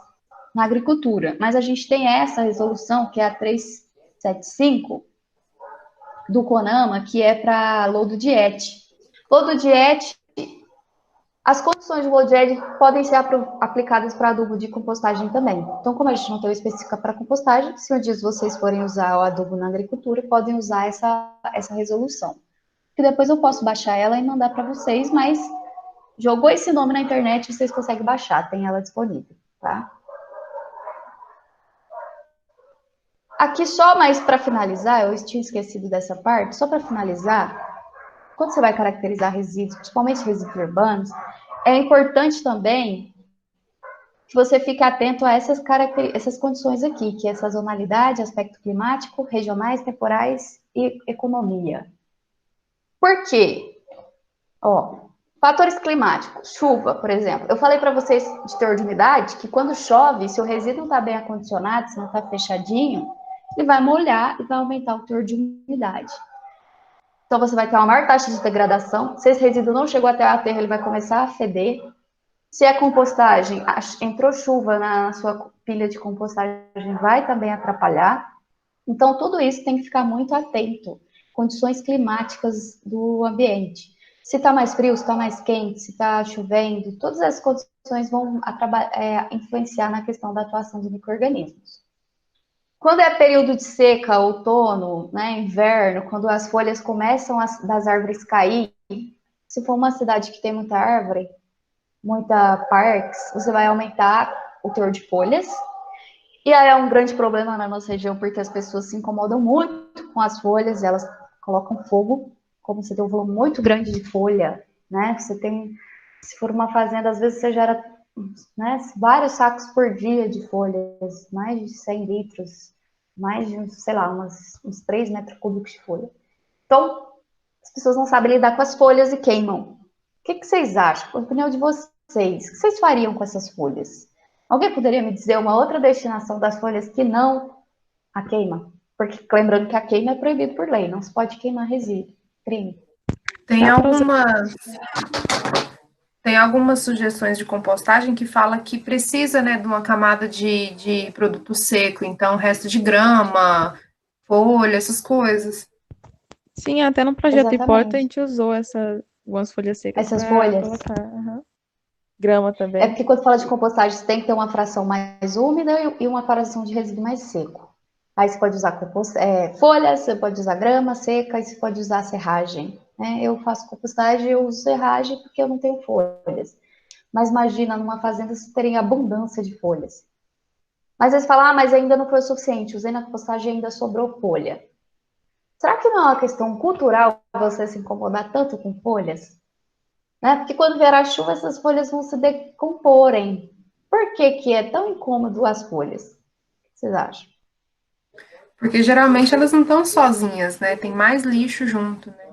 na agricultura, mas a gente tem essa resolução, que é a 375 do CONAMA, que é para lodo de ET. Lodo de ET, as condições de lodo de ET podem ser aplicadas para adubo de compostagem também. Então, como a gente não tem uma específica para compostagem, se um dia vocês forem usar o adubo na agricultura, podem usar essa resolução. Que depois eu posso baixar ela e mandar para vocês, mas jogou esse nome na internet, vocês conseguem baixar, tem ela disponível, tá? Aqui só mais para finalizar, eu tinha esquecido dessa parte, só para finalizar, quando você vai caracterizar resíduos, principalmente resíduos urbanos, é importante também que você fique atento a essas condições aqui, que é sazonalidade, aspecto climático, regionais, temporais e economia. Por quê? Fatores climáticos, chuva, por exemplo. Eu falei para vocês de teor de umidade que quando chove, se o resíduo não está bem acondicionado, se não está fechadinho, ele vai molhar e vai aumentar o teor de umidade. Então você vai ter uma maior taxa de degradação. Se esse resíduo não chegou até o aterro, ele vai começar a feder. Se a compostagem, entrou chuva na sua pilha de compostagem, vai também atrapalhar. Então tudo isso tem que ficar muito atento. Condições climáticas do ambiente. Se está mais frio, se está mais quente, se está chovendo, todas essas condições vão influenciar na questão da atuação dos micro-organismos. Quando é período de seca, outono, né, inverno, quando as folhas começam das árvores cair, se for uma cidade que tem muita árvore, muita parques, você vai aumentar o teor de folhas. E aí é um grande problema na nossa região, porque as pessoas se incomodam muito com as folhas, elas colocam fogo, como você tem um volume muito grande de folha, né? Você tem, se for uma fazenda, às vezes você gera, né, vários sacos por dia de folhas, mais de 100 litros, mais de, sei lá, uns 3 metros cúbicos de folha. Então, as pessoas não sabem lidar com as folhas e queimam. O que vocês acham? A opinião de vocês, o que vocês fariam com essas folhas? Alguém poderia me dizer uma outra destinação das folhas que não a queima? Porque lembrando que a queima é proibido por lei, não se pode queimar resíduo, crime.
Tem
Dá pra usar.
algumas sugestões de compostagem que fala que precisa, né, de uma camada de produto seco, então resto de grama, folha, essas coisas.
Sim, até no projeto Hipólito a
Exatamente.
gente usou algumas folhas secas
Essas
para
folhas.
colocar. Aham. Grama
É
também.
porque quando fala de compostagem, você tem que ter uma fração mais úmida e uma fração de resíduo mais seco. Aí você pode usar folhas, você pode usar grama seca e você pode usar serragem. Né? Eu faço compostagem e eu uso serragem porque eu não tenho folhas. Mas imagina, numa fazenda você teria abundância de folhas. Mas aí você fala, mas ainda não foi o suficiente, usei na compostagem e ainda sobrou folha. Será que não é uma questão cultural você se incomodar tanto com folhas? Né? Porque quando vier a chuva, essas folhas vão se decomporem. Por que que é tão incômodo as folhas? O que vocês acham?
Porque geralmente elas não estão sozinhas, né? Tem mais lixo junto, né?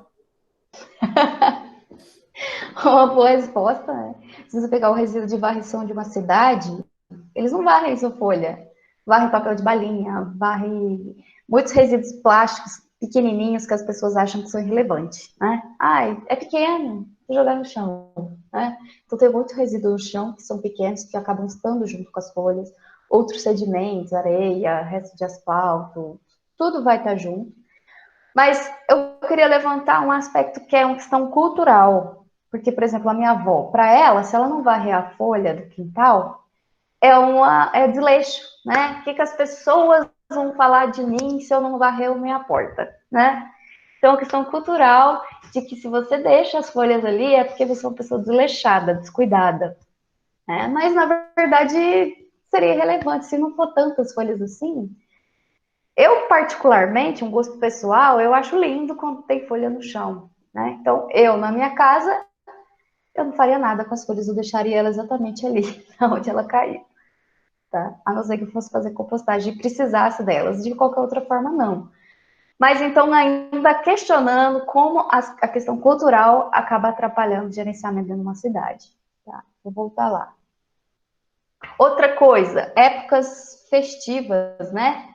Uma boa resposta, né? Se você pegar o resíduo de varrição de uma cidade, eles não varrem sua folha. Varrem papel de balinha, varrem muitos resíduos plásticos pequenininhos que as pessoas acham que são irrelevantes, né? Ai, é pequeno, vou jogar no chão, né? Então tem muito resíduo no chão que são pequenos, que acabam estando junto com as folhas. Outros sedimentos, areia, resto de asfalto, tudo vai estar junto. Mas eu queria levantar um aspecto que é uma questão cultural. Porque, por exemplo, a minha avó, para ela, se ela não varrer a folha do quintal, é desleixo, né? O que as pessoas vão falar de mim se eu não varrer a minha porta, né? Então, é uma questão cultural de que se você deixa as folhas ali é porque você é uma pessoa desleixada, descuidada, né? Mas, na verdade, seria irrelevante se não for tantas folhas assim. Eu, particularmente, um gosto pessoal, eu acho lindo quando tem folha no chão, né? Então, eu, na minha casa, eu não faria nada com as folhas, eu deixaria ela exatamente ali, onde ela caiu, tá? A não ser que eu fosse fazer compostagem e precisasse delas, de qualquer outra forma, não. Mas, então, ainda questionando como a questão cultural acaba atrapalhando o gerenciamento de uma cidade, tá? Vou voltar lá. Outra coisa, épocas festivas, né?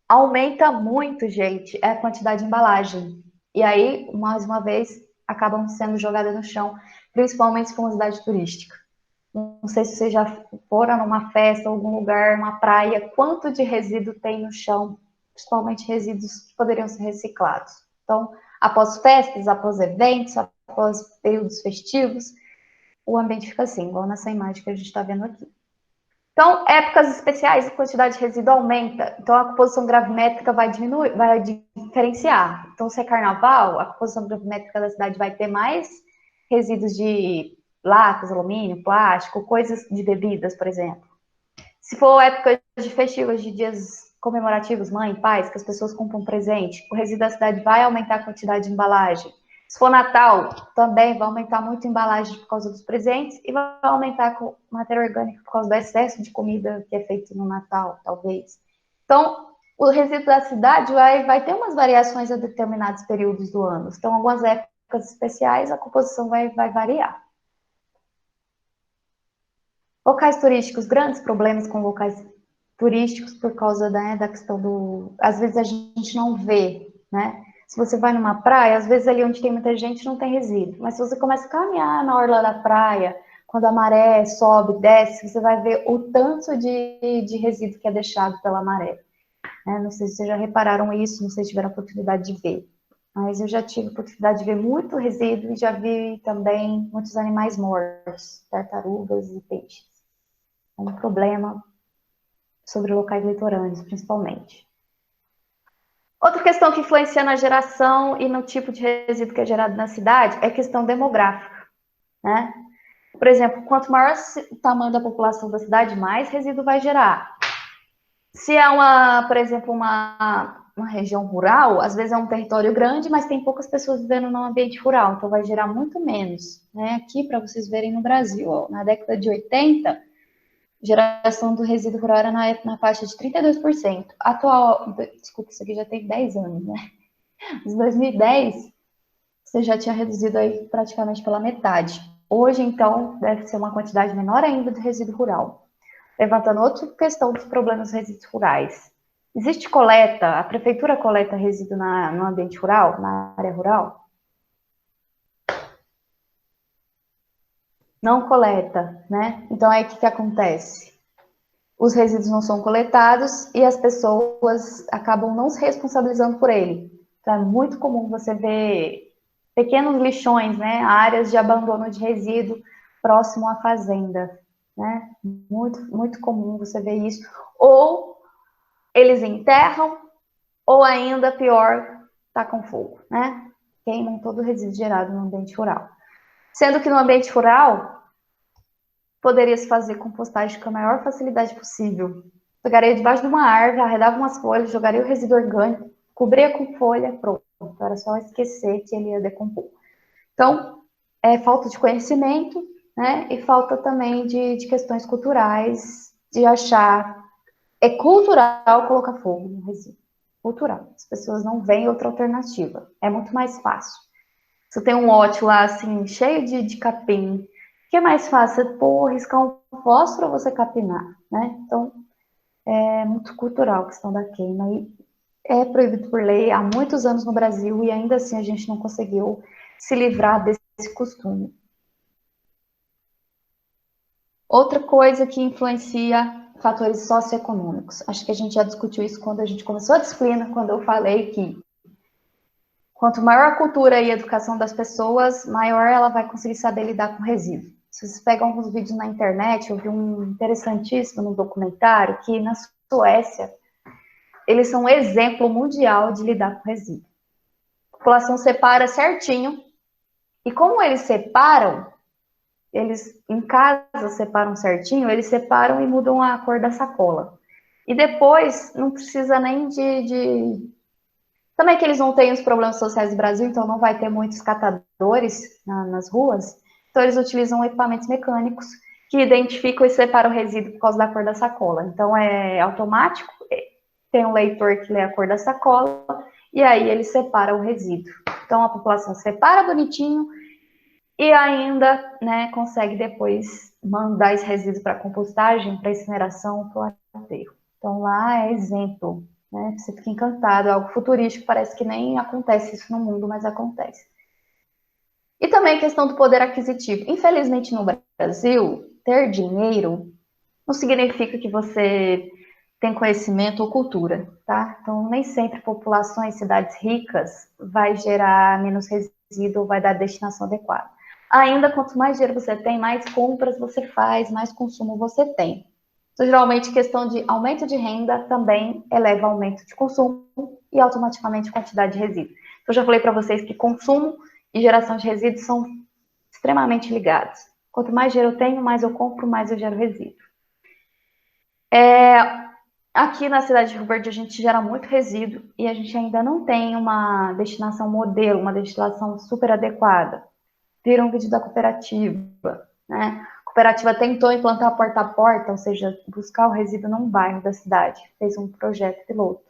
Aumenta muito, gente, a quantidade de embalagem. E aí, mais uma vez, acabam sendo jogadas no chão, principalmente se for uma cidade turística. Não sei se vocês já foram numa festa, algum lugar, uma praia, quanto de resíduo tem no chão, principalmente resíduos que poderiam ser reciclados. Então, após festas, após eventos, após períodos festivos, o ambiente fica assim, igual nessa imagem que a gente está vendo aqui. Então, épocas especiais, a quantidade de resíduo aumenta. Então, a composição gravimétrica vai diminuir, vai diferenciar. Então, se é carnaval, a composição gravimétrica da cidade vai ter mais resíduos de latas, alumínio, plástico, coisas de bebidas, por exemplo. Se for época de festivas, de dias comemorativos, mãe, pais, que as pessoas compram presente, o resíduo da cidade vai aumentar a quantidade de embalagem. Se for Natal, também vai aumentar muito a embalagem por causa dos presentes e vai aumentar a matéria orgânica por causa do excesso de comida que é feito no Natal, talvez. Então, o resíduo da cidade vai ter umas variações a determinados períodos do ano. Então, algumas épocas especiais, a composição vai variar. Locais turísticos, grandes problemas com locais turísticos por causa da questão do... Às vezes a gente não vê, né? Se você vai numa praia, às vezes ali onde tem muita gente não tem resíduo. Mas se você começa a caminhar na orla da praia, quando a maré sobe, desce, você vai ver o tanto de resíduo que é deixado pela maré. Né? Não sei se vocês já repararam isso, não sei se tiveram a oportunidade de ver. Mas eu já tive a oportunidade de ver muito resíduo e já vi também muitos animais mortos, tartarugas e peixes. É um problema sobre locais litorâneos, principalmente. Outra questão que influencia na geração e no tipo de resíduo que é gerado na cidade é a questão demográfica, né? Por exemplo, quanto maior o tamanho da população da cidade, mais resíduo vai gerar. Se é por exemplo, uma região rural, às vezes é um território grande, mas tem poucas pessoas vivendo num ambiente rural, então vai gerar muito menos. Né? Aqui, para vocês verem no Brasil, ó, na década de 80, geração do resíduo rural era na faixa de 32%. Desculpa, isso aqui já tem 10 anos, né? Em 2010, você já tinha reduzido aí praticamente pela metade. Hoje, então, deve ser uma quantidade menor ainda de resíduo rural. levantando outra questão dos problemas dos resíduos rurais. Existe coleta, a prefeitura coleta resíduo no ambiente rural, na área rural? Não coleta, né? Então, aí o que acontece? Os resíduos não são coletados e as pessoas acabam não se responsabilizando por ele. Então, é muito comum você ver pequenos lixões, né? Áreas de abandono de resíduo próximo à fazenda, né? Muito comum você ver isso. Ou eles enterram, ou ainda pior, tacam fogo, né? Queimam todo o resíduo gerado no ambiente rural. Sendo que no ambiente rural, poderia se fazer compostagem com a maior facilidade possível. Jogaria debaixo de uma árvore, arredava umas folhas, jogaria o resíduo orgânico, cobria com folha, pronto. Era só esquecer que ele ia decompor. Então, é falta de conhecimento, né? E falta também de questões culturais, de achar... É cultural colocar fogo no resíduo. Cultural. As pessoas não veem outra alternativa. É muito mais fácil. Você tem um lote lá, assim, cheio de capim. O que é mais fácil? Você pôr, riscar um fósforo ou você capinar, né? Então, é muito cultural a questão da queima. E é proibido por lei há muitos anos no Brasil e ainda assim a gente não conseguiu se livrar desse costume. Outra coisa que influencia fatores socioeconômicos. Acho que a gente já discutiu isso quando a gente começou a disciplina, quando eu falei que quanto maior a cultura e a educação das pessoas, maior ela vai conseguir saber lidar com resíduo. Se vocês pegam alguns vídeos na internet, eu vi um interessantíssimo no documentário que na Suécia eles são um exemplo mundial de lidar com resíduo. A população separa certinho e como eles separam, eles em casa separam certinho, eles separam e mudam a cor da sacola. E depois não precisa nem Também que eles não têm os problemas sociais do Brasil, então não vai ter muitos catadores nas ruas. Então eles utilizam equipamentos mecânicos que identificam e separam o resíduo por causa da cor da sacola. Então é automático, tem um leitor que lê a cor da sacola e aí ele separa o resíduo. Então a população separa bonitinho e ainda, né, consegue depois mandar esse resíduo para compostagem, para incineração, para o aterro. Então lá é exemplo. Né? Você fica encantado, é algo futurístico, parece que nem acontece isso no mundo, mas acontece. E também a questão do poder aquisitivo. Infelizmente, no Brasil, ter dinheiro não significa que você tem conhecimento ou cultura, tá? Então, nem sempre populações, cidades ricas vai gerar menos resíduo ou vai dar destinação adequada. Ainda, quanto mais dinheiro você tem, mais compras você faz, mais consumo você tem. Então, geralmente, questão de aumento de renda também eleva aumento de consumo e automaticamente quantidade de resíduos. Então, eu já falei para vocês que consumo e geração de resíduos são extremamente ligados. Quanto mais dinheiro eu tenho, mais eu compro, mais eu gero resíduo. Aqui na cidade de Rio Verde, a gente gera muito resíduo e a gente ainda não tem uma destinação modelo, uma destinação super adequada. Viram um vídeo da cooperativa, né? A cooperativa tentou implantar porta a porta, ou seja, buscar o resíduo num bairro da cidade. Fez um projeto piloto.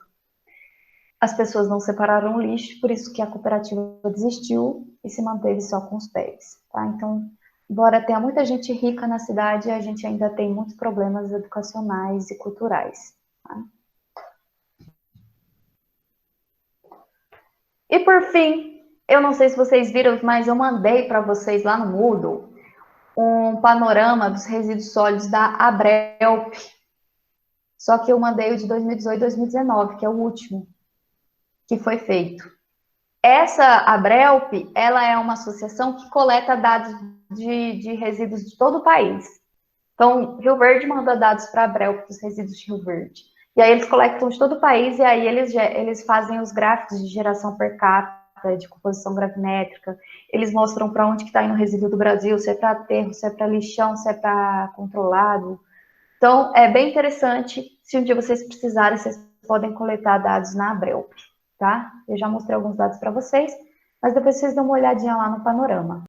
As pessoas não separaram o lixo, por isso que a cooperativa desistiu e se manteve só com os bags. Tá? Então, embora tenha muita gente rica na cidade, a gente ainda tem muitos problemas educacionais e culturais. Tá? E por fim, eu não sei se vocês viram, mas eu mandei para vocês lá no Moodle um panorama dos resíduos sólidos da Abrelp. Só que eu mandei o de 2018 e 2019, que é o último que foi feito. Essa Abrelp, ela é uma associação que coleta dados de resíduos de todo o país. Então, Rio Verde manda dados para a Abrelp dos resíduos de Rio Verde. E aí eles coletam de todo o país e aí eles fazem os gráficos de geração per capita, de composição gravimétrica, eles mostram para onde que está indo o resíduo do Brasil, se é para aterro, se é para lixão, se é para controlado. Então, é bem interessante, se um dia vocês precisarem, vocês podem coletar dados na Abrelp, tá? Eu já mostrei alguns dados para vocês, mas depois vocês dão uma olhadinha lá no panorama.